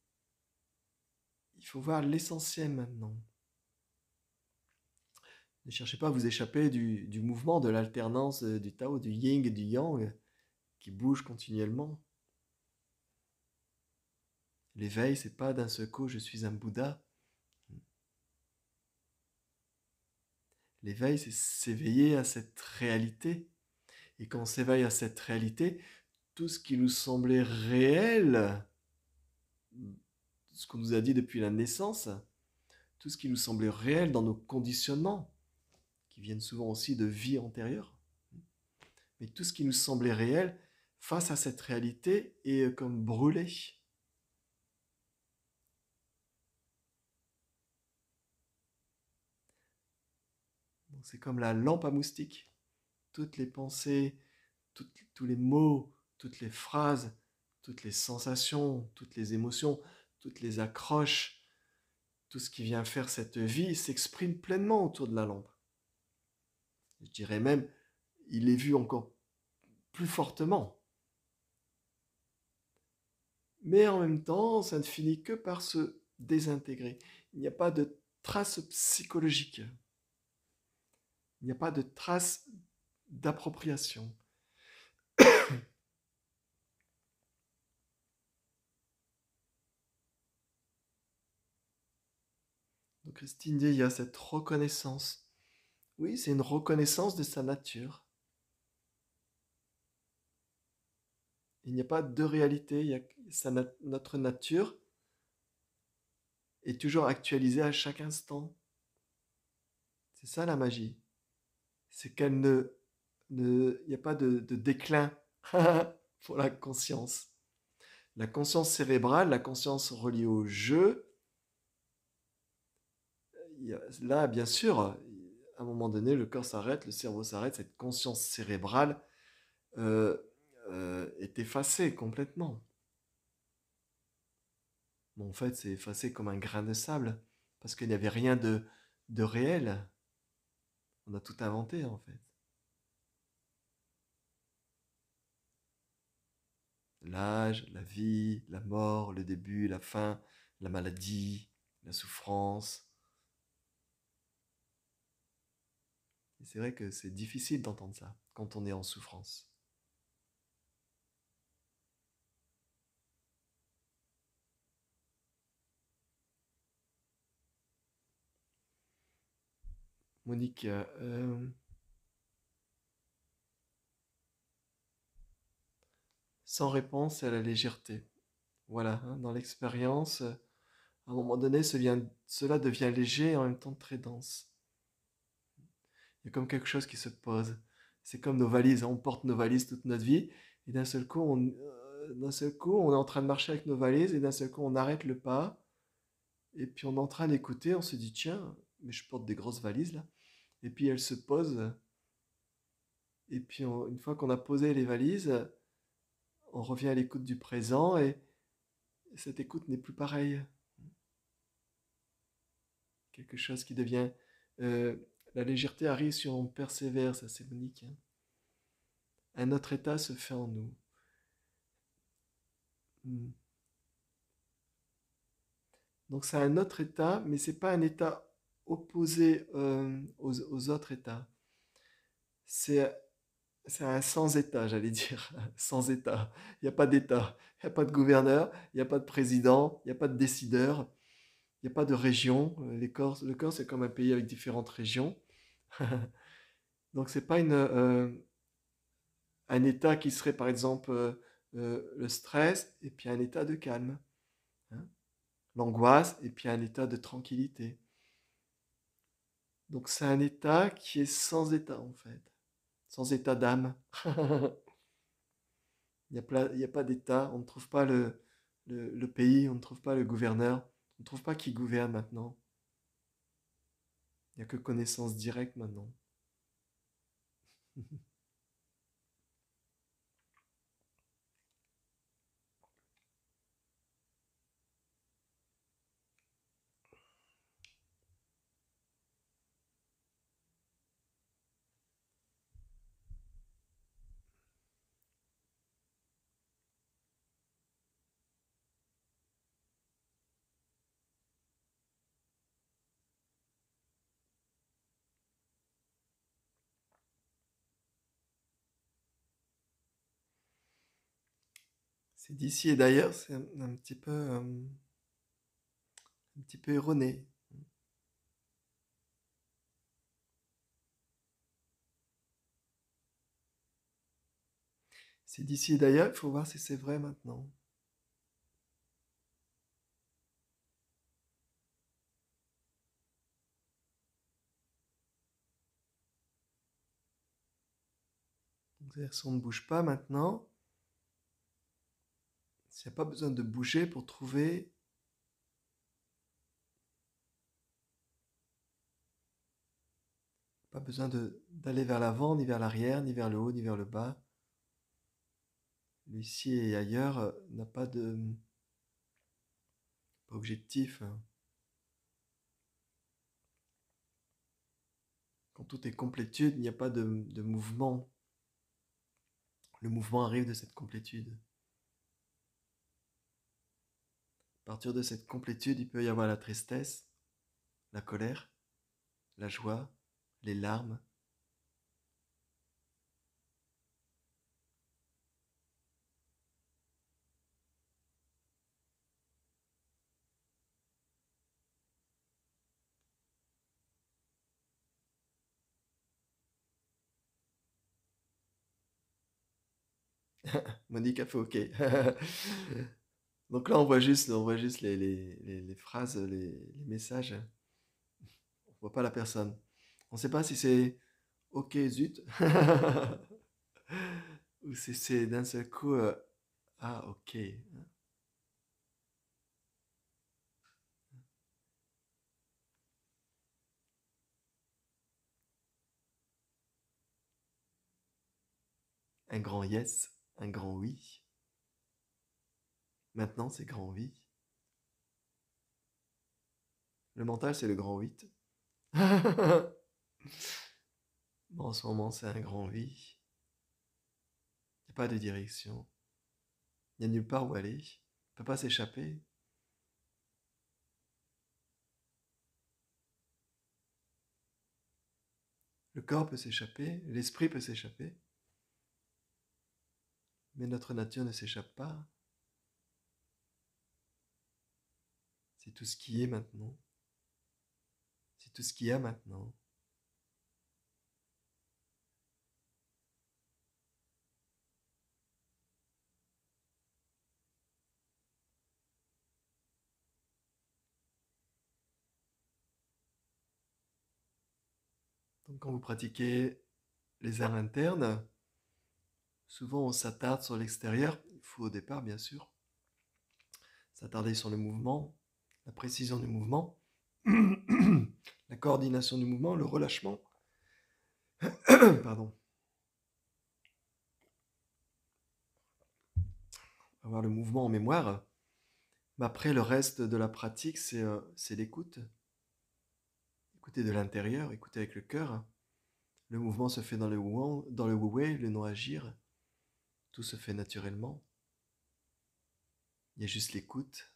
il faut voir l'essentiel maintenant. Ne cherchez pas à vous échapper du mouvement, de l'alternance du Tao, du Yin et du Yang, qui bouge continuellement. L'éveil, c'est pas d'un seul coup, je suis un Bouddha. L'éveil, c'est s'éveiller à cette réalité. Et quand on s'éveille à cette réalité, tout ce qui nous semblait réel, ce qu'on nous a dit depuis la naissance, tout ce qui nous semblait réel dans nos conditionnements, qui viennent souvent aussi de vie antérieure, mais tout ce qui nous semblait réel face à cette réalité est comme brûlé. Donc c'est comme la lampe à moustiques. Toutes les pensées, tous les mots, toutes les phrases, toutes les sensations, toutes les émotions, toutes les accroches, tout ce qui vient faire cette vie s'exprime pleinement autour de la lampe. Je dirais même, il est vu encore plus fortement. Mais en même temps, ça ne finit que par se désintégrer. Il n'y a pas de traces psychologiques. Il n'y a pas de traces d'appropriation. Donc Christine dit, il y a cette reconnaissance. Oui, c'est une reconnaissance de sa nature. Il n'y a pas de réalité, notre nature est toujours actualisée à chaque instant. C'est ça la magie. C'est qu'elle il n'y a pas de déclin pour la conscience. La conscience cérébrale, la conscience reliée au jeu, là, bien sûr, à un moment donné, le corps s'arrête, le cerveau s'arrête, cette conscience cérébrale euh, est effacée complètement. Bon, en fait, c'est effacé comme un grain de sable, parce qu'il n'y avait rien de réel. On a tout inventé, en fait. L'âge, la vie, la mort, le début, la fin, la maladie, la souffrance. Et c'est vrai que c'est difficile d'entendre ça quand on est en souffrance. Monique, sans réponse, c'est la légèreté. Voilà, hein, dans l'expérience, à un moment donné, cela devient léger et en même temps très dense. Il y a comme quelque chose qui se pose. C'est comme nos valises, hein, on porte nos valises toute notre vie, et d'un seul coup, on est en train de marcher avec nos valises, et d'un seul coup, on arrête le pas, et puis on est en train d'écouter, on se dit, tiens, mais je porte des grosses valises là. Et puis elles se posent, et puis une fois qu'on a posé les valises, on revient à l'écoute du présent, et cette écoute n'est plus pareille. Quelque chose qui devient... euh, la légèreté arrive si on persévère, ça c'est Monique. Hein. Un autre état se fait en nous. Hmm. Donc c'est un autre état, mais c'est pas un état opposé aux autres états. C'est c'est un sans-état, j'allais dire. Sans état. Il n'y a pas d'état. Il n'y a pas de gouverneur, il n'y a pas de président, il n'y a pas de décideur, il n'y a pas de région. Le corps, c'est comme un pays avec différentes régions. Donc c'est pas un état qui serait par exemple le stress et puis un état de calme. Hein. L'angoisse et puis un état de tranquillité. Donc c'est un état qui est sans état en fait, sans état d'âme. Il n'y a pas d'état, on ne trouve pas le pays, on ne trouve pas le gouverneur, on ne trouve pas qui gouverne maintenant. Il n'y a que connaissance directe maintenant. C'est d'ici et d'ailleurs, c'est un petit peu erroné. C'est d'ici et d'ailleurs, il faut voir si c'est vrai maintenant. C'est-à-dire, si on ne bouge pas maintenant, s'il n'y a pas besoin de bouger pour trouver Pas besoin d'aller vers l'avant, ni vers l'arrière, ni vers le haut, ni vers le bas. L'ici et ailleurs n'a pas d'objectif. Quand tout est complétude, il n'y a pas de mouvement. Le mouvement arrive de cette complétude. À partir de cette complétude, il peut y avoir la tristesse, la colère, la joie, les larmes. Monique a fait OK. Donc là, on voit juste les phrases, les messages. On voit pas la personne. On ne sait pas si c'est OK, zut. Ou si c'est d'un seul coup, ah, OK. Un grand yes, un grand oui. Maintenant, c'est grand oui. Le mental, c'est le grand 8. Bon, en ce moment, c'est un grand oui. Il n'y a pas de direction. Il n'y a nulle part où aller. Il ne peut pas s'échapper. Le corps peut s'échapper, l'esprit peut s'échapper. Mais notre nature ne s'échappe pas. C'est tout ce qui est maintenant. C'est tout ce qu'il y a maintenant. Donc quand vous pratiquez les arts internes, souvent on s'attarde sur l'extérieur. Il faut au départ, bien sûr, s'attarder sur le mouvement, la précision du mouvement, la coordination du mouvement, le relâchement. Pardon. Avoir le mouvement en mémoire. Mais après, le reste de la pratique, c'est l'écoute. Écouter de l'intérieur, écouter avec le cœur. Le mouvement se fait dans le wu-wei, le non-agir. Tout se fait naturellement. Il y a juste l'écoute.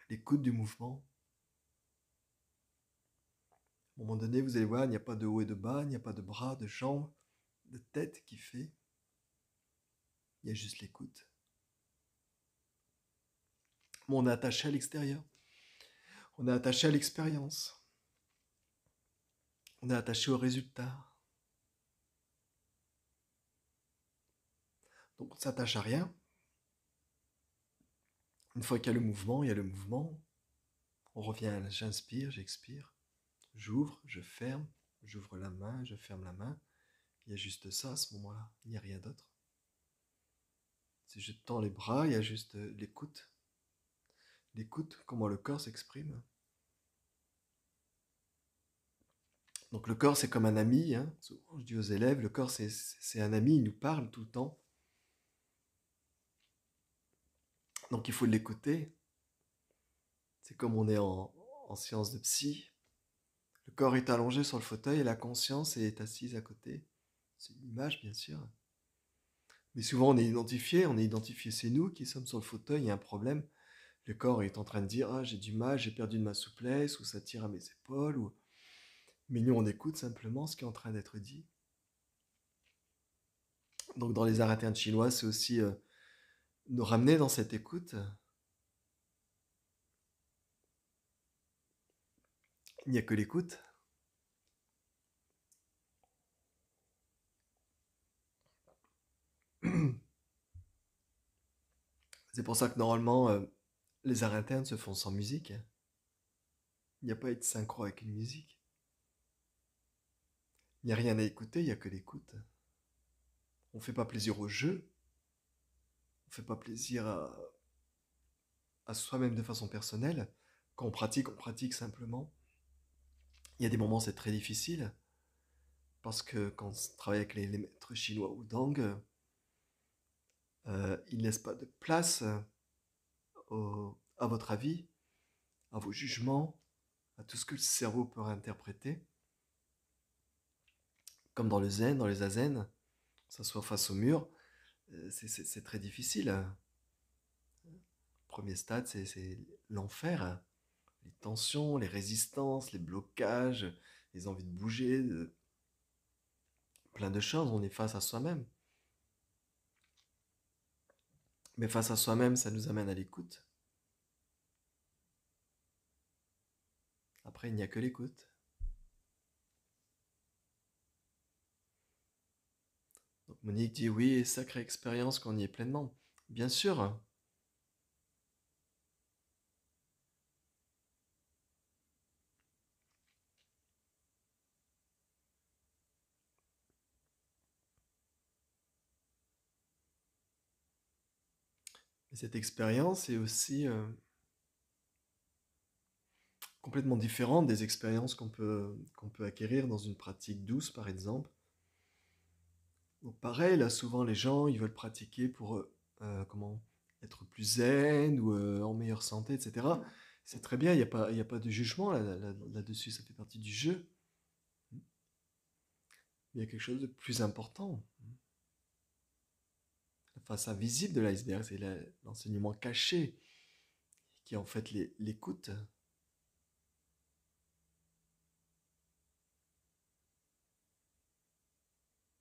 L'écoute du mouvement. À un moment donné, vous allez voir, il n'y a pas de haut et de bas, il n'y a pas de bras, de jambes, de tête qui fait. Il y a juste l'écoute. Mais on est attaché à l'extérieur. On est attaché à l'expérience. On est attaché au résultat. Donc on ne s'attache à rien. Une fois qu'il y a le mouvement, il y a le mouvement. On revient à j'inspire, j'expire. J'ouvre, je ferme. J'ouvre la main, je ferme la main. Il y a juste ça à ce moment-là. Il n'y a rien d'autre. Si je tends les bras, il y a juste l'écoute. L'écoute, comment le corps s'exprime. Donc le corps, c'est comme un ami. Hein. Souvent, je dis aux élèves, le corps, c'est un ami, il nous parle tout le temps. Donc il faut l'écouter. C'est comme on est en séance de psy. Le corps est allongé sur le fauteuil et la conscience est assise à côté. C'est une image, bien sûr. Mais souvent, on est identifié, c'est nous qui sommes sur le fauteuil, il y a un problème. Le corps est en train de dire, ah, j'ai du mal, j'ai perdu de ma souplesse, ou ça tire à mes épaules, ou... Mais nous, on écoute simplement ce qui est en train d'être dit. Donc dans les arts internes chinois, c'est aussi nous ramener dans cette écoute. Il n'y a que l'écoute. C'est pour ça que normalement, les arts internes se font sans musique. Il n'y a pas à être synchro avec une musique. Il n'y a rien à écouter, il n'y a que l'écoute. On ne fait pas plaisir au jeu. On ne fait pas plaisir à soi-même de façon personnelle. Quand on pratique simplement. Il y a des moments c'est très difficile, parce que quand on travaille avec les maîtres chinois ou Dang, ils ne laissent pas de place à votre avis, à vos jugements, à tout ce que le cerveau peut réinterpréter. Comme dans le zen, dans les zazen, s'asseoir face au mur, c'est très difficile. Le premier stade, c'est l'enfer. Les tensions, les résistances, les blocages, les envies de bouger, plein de choses. On est face à soi-même. Mais face à soi-même, ça nous amène à l'écoute. Après, il n'y a que l'écoute. Donc Monique dit oui, sacrée expérience qu'on y est pleinement. Bien sûr. Mais cette expérience est aussi complètement différente des expériences qu'on peut acquérir dans une pratique douce, par exemple. Donc pareil, là souvent les gens, ils veulent pratiquer pour comment être plus zen ou en meilleure santé, etc. C'est très bien, il y a pas de jugement là-dessus, ça fait partie du jeu. Il y a quelque chose de plus important. La face invisible de l'iceberg, c'est l'enseignement caché, qui est en fait l'écoute.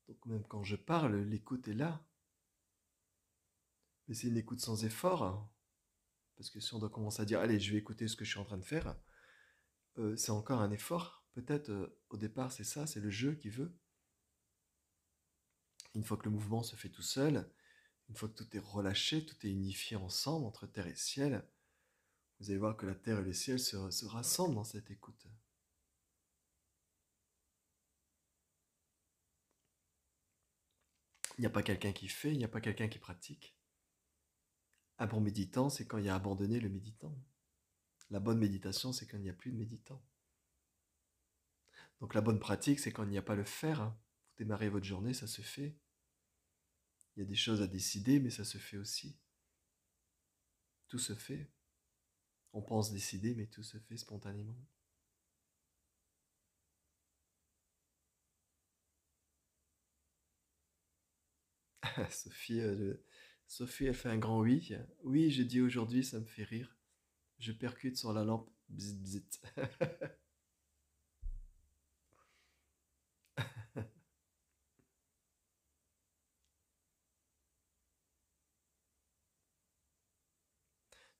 Donc même quand je parle, l'écoute est là. Mais c'est une écoute sans effort. Parce que si on doit commencer à dire, allez, je vais écouter ce que je suis en train de faire, c'est encore un effort. Peut-être au départ, c'est ça, c'est le jeu qui veut. Une fois que le mouvement se fait tout seul, une fois que tout est relâché, tout est unifié ensemble entre terre et ciel, vous allez voir que la terre et le ciel se rassemblent dans cette écoute. Il n'y a pas quelqu'un qui fait, il n'y a pas quelqu'un qui pratique. Un bon méditant, c'est quand il y a abandonné le méditant. La bonne méditation, c'est quand il n'y a plus de méditant. Donc la bonne pratique, c'est quand il n'y a pas le faire. Vous démarrez votre journée, ça se fait. Il y a des choses à décider, mais ça se fait aussi. Tout se fait. On pense décider, mais tout se fait spontanément. Sophie, Sophie, elle fait un grand oui. Oui, j'ai dit aujourd'hui, ça me fait rire. Je percute sur la lampe. Bzit, bzit.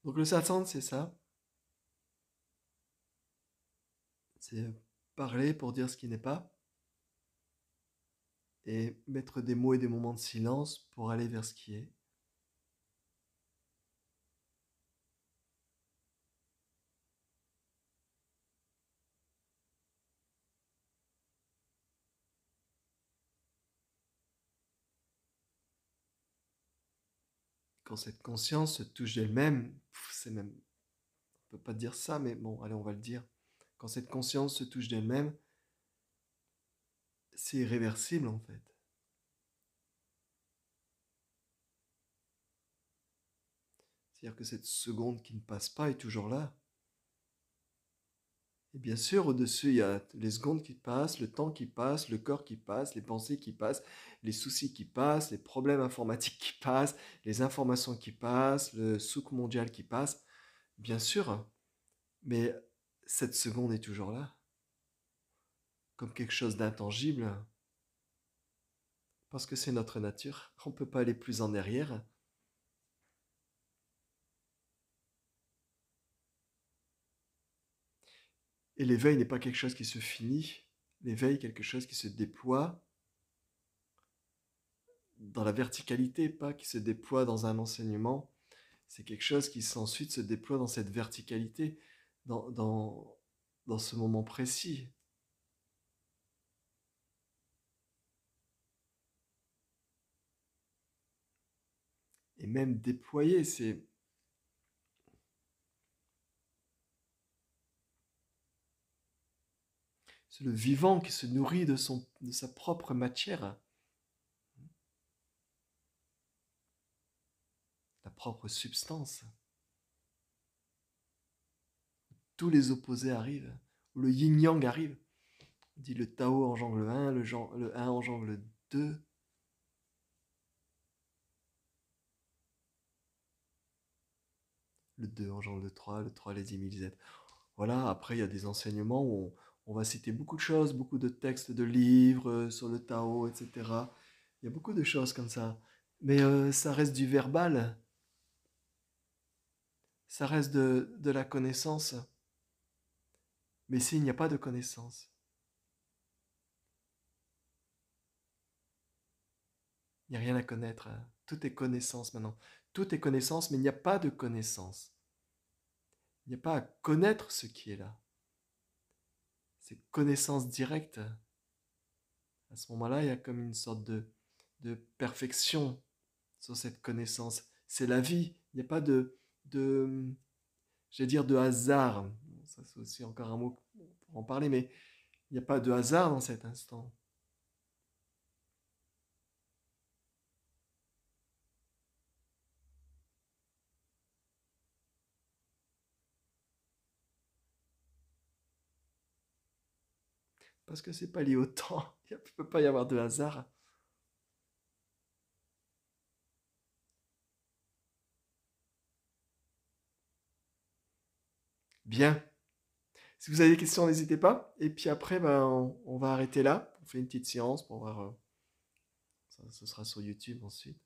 Donc le satsang, c'est ça. C'est parler pour dire ce qui n'est pas. Et mettre des mots et des moments de silence pour aller vers ce qui est. Quand cette conscience se touche d'elle-même, c'est même, on peut pas dire ça, mais bon, allez, on va le dire. Quand cette conscience se touche d'elle-même, c'est irréversible en fait. C'est-à-dire que cette seconde qui ne passe pas est toujours là. Et bien sûr, au-dessus, il y a les secondes qui passent, le temps qui passe, le corps qui passe, les pensées qui passent, les soucis qui passent, les problèmes informatiques qui passent, les informations qui passent, le souk mondial qui passe. Bien sûr, mais cette seconde est toujours là, comme quelque chose d'intangible, parce que c'est notre nature. On ne peut pas aller plus en arrière. Et l'éveil n'est pas quelque chose qui se finit. L'éveil est quelque chose qui se déploie dans la verticalité, pas qui se déploie dans un enseignement. C'est quelque chose qui ensuite se déploie dans cette verticalité, dans ce moment précis. Et même déployer, C'est le vivant qui se nourrit de sa propre matière, la propre substance. Tous les opposés arrivent, où le yin-yang arrive. On dit le Tao engendre le 1, le 1 engendre le 2. Le 2 engendre le 3 les immunisètes. Voilà, après il y a des enseignements où on va citer beaucoup de choses, beaucoup de textes de livres sur le Tao, etc. Il y a beaucoup de choses comme ça. Mais ça reste du verbal, ça reste de la connaissance. Mais s'il n'y a pas de connaissance, il n'y a rien à connaître. Tout est connaissance maintenant. Tout est connaissance, mais il n'y a pas de connaissance. Il n'y a pas à connaître ce qui est là. C'est connaissance directe. À ce moment-là, il y a comme une sorte de perfection sur cette connaissance. C'est la vie. Il n'y a pas de j'allais dire de hasard. Ça, c'est aussi encore un mot pour en parler, mais il n'y a pas de hasard dans cet instant. Parce que c'est pas lié au temps. Il ne peut pas y avoir de hasard. Bien. Si vous avez des questions, n'hésitez pas. Et puis après, ben, on va arrêter là. On fait une petite séance pour voir. Ça, ce sera sur YouTube ensuite.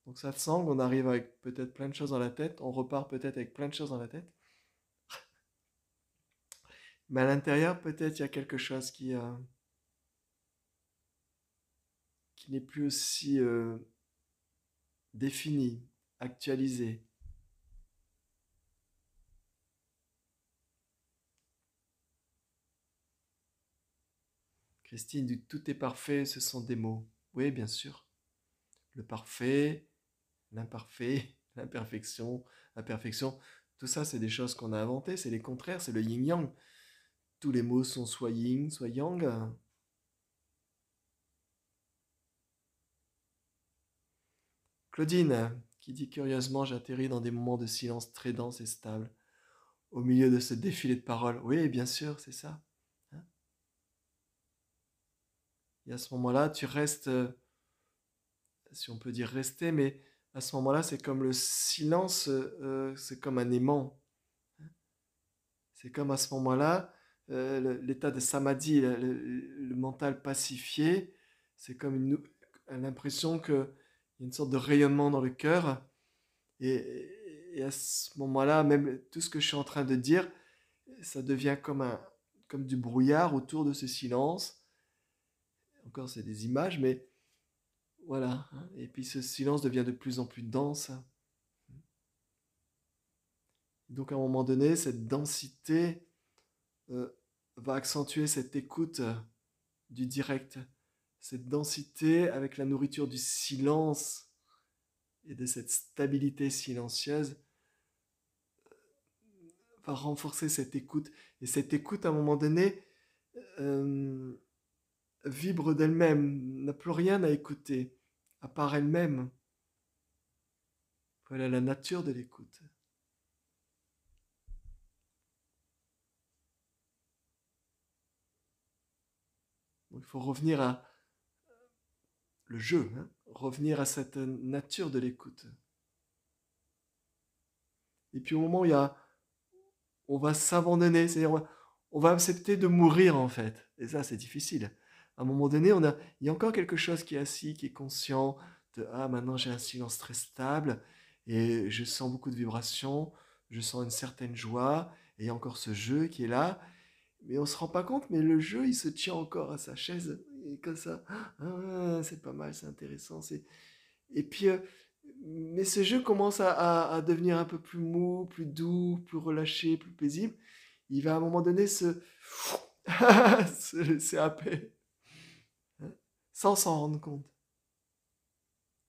Donc ça semble, on arrive avec peut-être plein de choses dans la tête. On repart peut-être avec plein de choses dans la tête. Mais à l'intérieur, peut-être il y a quelque chose qui n'est plus aussi défini, actualisé. Christine dit tout est parfait, ce sont des mots. Oui, bien sûr. Le parfait, l'imparfait, l'imperfection, la perfection, tout ça, c'est des choses qu'on a inventées, c'est les contraires, c'est le yin-yang. Tous les mots sont soit yin, soit yang. Claudine, qui dit curieusement, j'atterris dans des moments de silence très denses et stables, au milieu de ce défilé de paroles. Oui, bien sûr, c'est ça. Hein. Et à ce moment-là, tu restes, si on peut dire rester, mais à ce moment-là, c'est comme le silence, c'est comme un aimant. C'est comme à ce moment-là, l'état de samadhi, le mental pacifié, c'est comme l'impression qu'il y a une sorte de rayonnement dans le cœur. Et à ce moment-là, même tout ce que je suis en train de dire, ça devient comme du brouillard autour de ce silence. Encore, c'est des images, mais voilà. Hein. Et puis ce silence devient de plus en plus dense. Donc à un moment donné, cette densité euh, va accentuer cette écoute du direct, cette densité avec la nourriture du silence et de cette stabilité silencieuse va renforcer cette écoute. Et cette écoute, à un moment donné, euh, vibre d'elle-même, n'a plus rien à écouter, à part elle-même. Voilà la nature de l'écoute. Donc il faut revenir à le jeu, hein, revenir à cette nature de l'écoute. Et puis au moment où on va s'abandonner, c'est-à-dire on va accepter de mourir en fait. Et ça c'est difficile. À un moment donné, il y a encore quelque chose qui est assis, qui est conscient de ah maintenant j'ai un silence très stable et je sens beaucoup de vibrations, je sens une certaine joie et il y a encore ce jeu qui est là. Mais on se rend pas compte, mais le jeu il se tient encore à sa chaise et comme ça, ah, c'est pas mal, c'est intéressant, et puis, mais ce jeu commence à devenir un peu plus mou, plus doux, plus relâché, plus paisible. Il va à un moment donné se laisser happer, hein, sans s'en rendre compte.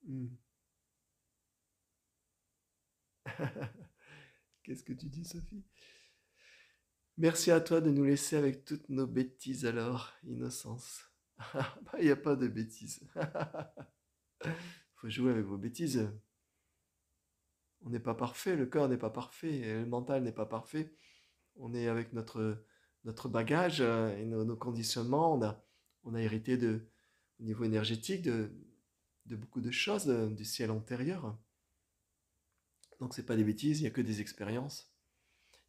Hmm. Qu'est-ce que tu dis, Sophie? Merci à toi de nous laisser avec toutes nos bêtises alors, innocence. Il n'y a pas de bêtises. Faut jouer avec vos bêtises. On n'est pas parfait, le corps n'est pas parfait, le mental n'est pas parfait. On est avec notre bagage et nos conditionnements. On a hérité au niveau énergétique de beaucoup de choses du ciel antérieur. Donc c'est pas des bêtises, il n'y a que des expériences.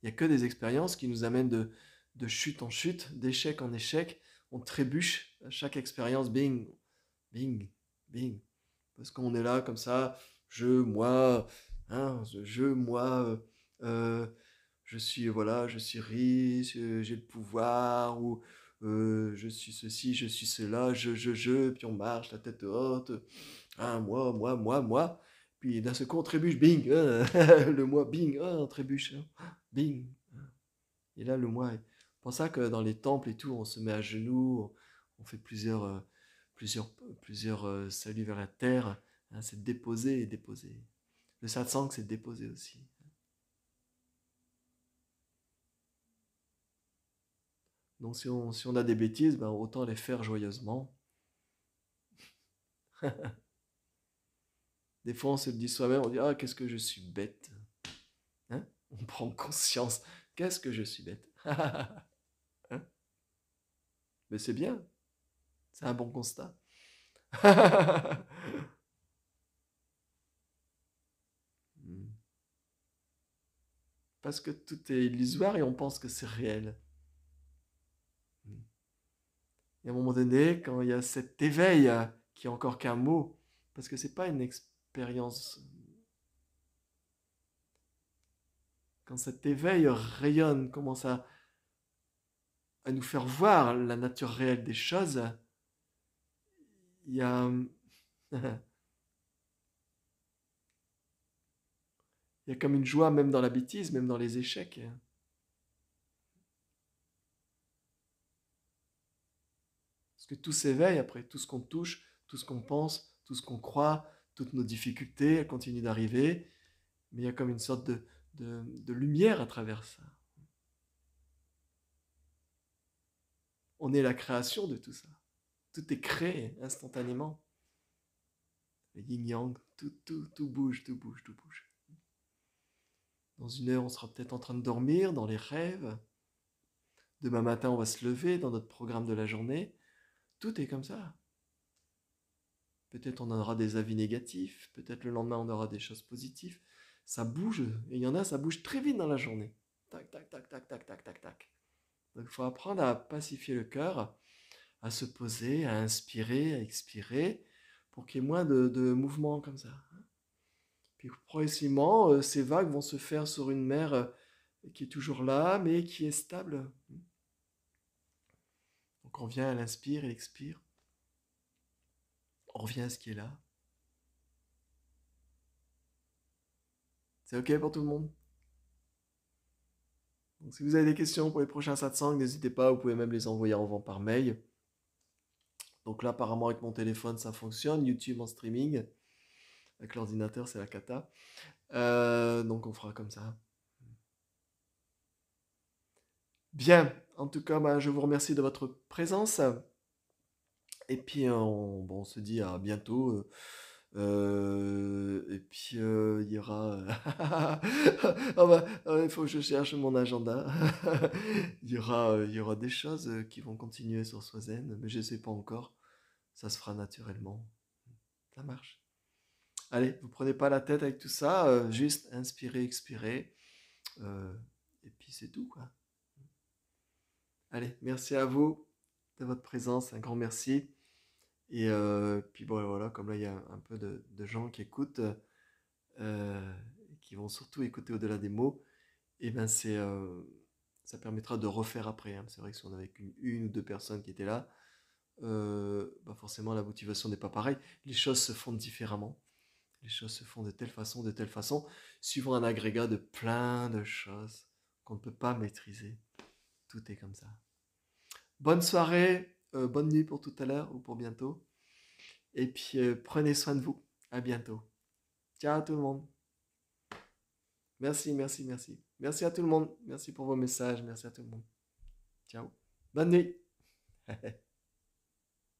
Il n'y a que des expériences qui nous amènent de chute en chute, d'échec en échec. On trébuche à chaque expérience, bing, bing, bing. Parce qu'on est là comme ça, moi, hein, moi, euh, voilà, je suis riche, j'ai le pouvoir, ou je suis ceci, je suis cela, puis on marche la tête haute, hein, moi. Puis d'un seul coup, on trébuche, bing, le moi, bing, on trébuche, hein, bing. Et là, le moi, c'est pour ça que dans les temples et tout, on se met à genoux, on fait plusieurs saluts vers la terre, hein, c'est déposer et déposer. Le satsang, c'est déposer aussi. Donc si on a des bêtises, ben, autant les faire joyeusement. Des fois, on se le dit soi-même, on dit ah, qu'est-ce que je suis bête. Hein, on prend conscience, qu'est-ce que je suis bête. Hein, mais c'est bien, c'est un bon constat. Parce que tout est illusoire et on pense que c'est réel. Et à un moment donné, quand il y a cet éveil, qui est encore qu'un mot, parce que c'est pas une expérience, quand cet éveil rayonne, commence à nous faire voir la nature réelle des choses, il y a, il y a comme une joie même dans la bêtise, même dans les échecs. Parce que tout s'éveille après, tout ce qu'on touche, tout ce qu'on pense, tout ce qu'on croit, toutes nos difficultés, elles continuent d'arriver, mais il y a comme une sorte de lumière à travers ça. On est la création de tout ça. Tout est créé instantanément. Le yin-yang, tout bouge, tout bouge, tout bouge. Dans une heure, on sera peut-être en train de dormir, dans les rêves. Demain matin, on va se lever dans notre programme de la journée. Tout est comme ça. Peut-être on aura des avis négatifs, peut-être le lendemain, on aura des choses positives. Ça bouge, et il y en a, ça bouge très vite dans la journée. Tac, tac, tac, tac, tac, tac, tac, tac. Donc il faut apprendre à pacifier le cœur, à se poser, à inspirer, à expirer, pour qu'il y ait moins de mouvements comme ça. Puis progressivement, ces vagues vont se faire sur une mer qui est toujours là, mais qui est stable. Donc on vient, elle inspire, elle expire. On revient à ce qui est là. C'est OK pour tout le monde? Donc, si vous avez des questions pour les prochains satsangs, n'hésitez pas, vous pouvez même les envoyer en vent par mail. Donc là, apparemment, avec mon téléphone, ça fonctionne. YouTube en streaming. Avec l'ordinateur, c'est la cata. Donc on fera comme ça. Bien, en tout cas, bah, je vous remercie de votre présence. Et puis, on se dit à bientôt. Et puis, il y aura... Ah bah, il faut que je cherche mon agenda. Il y aura des choses qui vont continuer sur Swazen, mais je ne sais pas encore. Ça se fera naturellement. Ça marche. Allez, vous prenez pas la tête avec tout ça. Juste inspirez, expirez. Euh, et puis c'est tout, quoi. Allez, merci à vous de votre présence. Un grand merci. Et puis bon, voilà, comme là, il y a un peu de gens qui écoutent, qui vont surtout écouter au-delà des mots, et ben ça permettra de refaire après, hein. C'est vrai que si on avait une ou deux personnes qui étaient là, bah forcément la motivation n'est pas pareille. Les choses se font différemment. Les choses se font de telle façon, suivant un agrégat de plein de choses qu'on ne peut pas maîtriser. Tout est comme ça. Bonne soirée, bonne nuit pour tout à l'heure ou pour bientôt. Et puis prenez soin de vous. À bientôt. Ciao tout le monde. Merci, merci, merci. Merci à tout le monde. Merci pour vos messages. Merci à tout le monde. Ciao. Bonne nuit.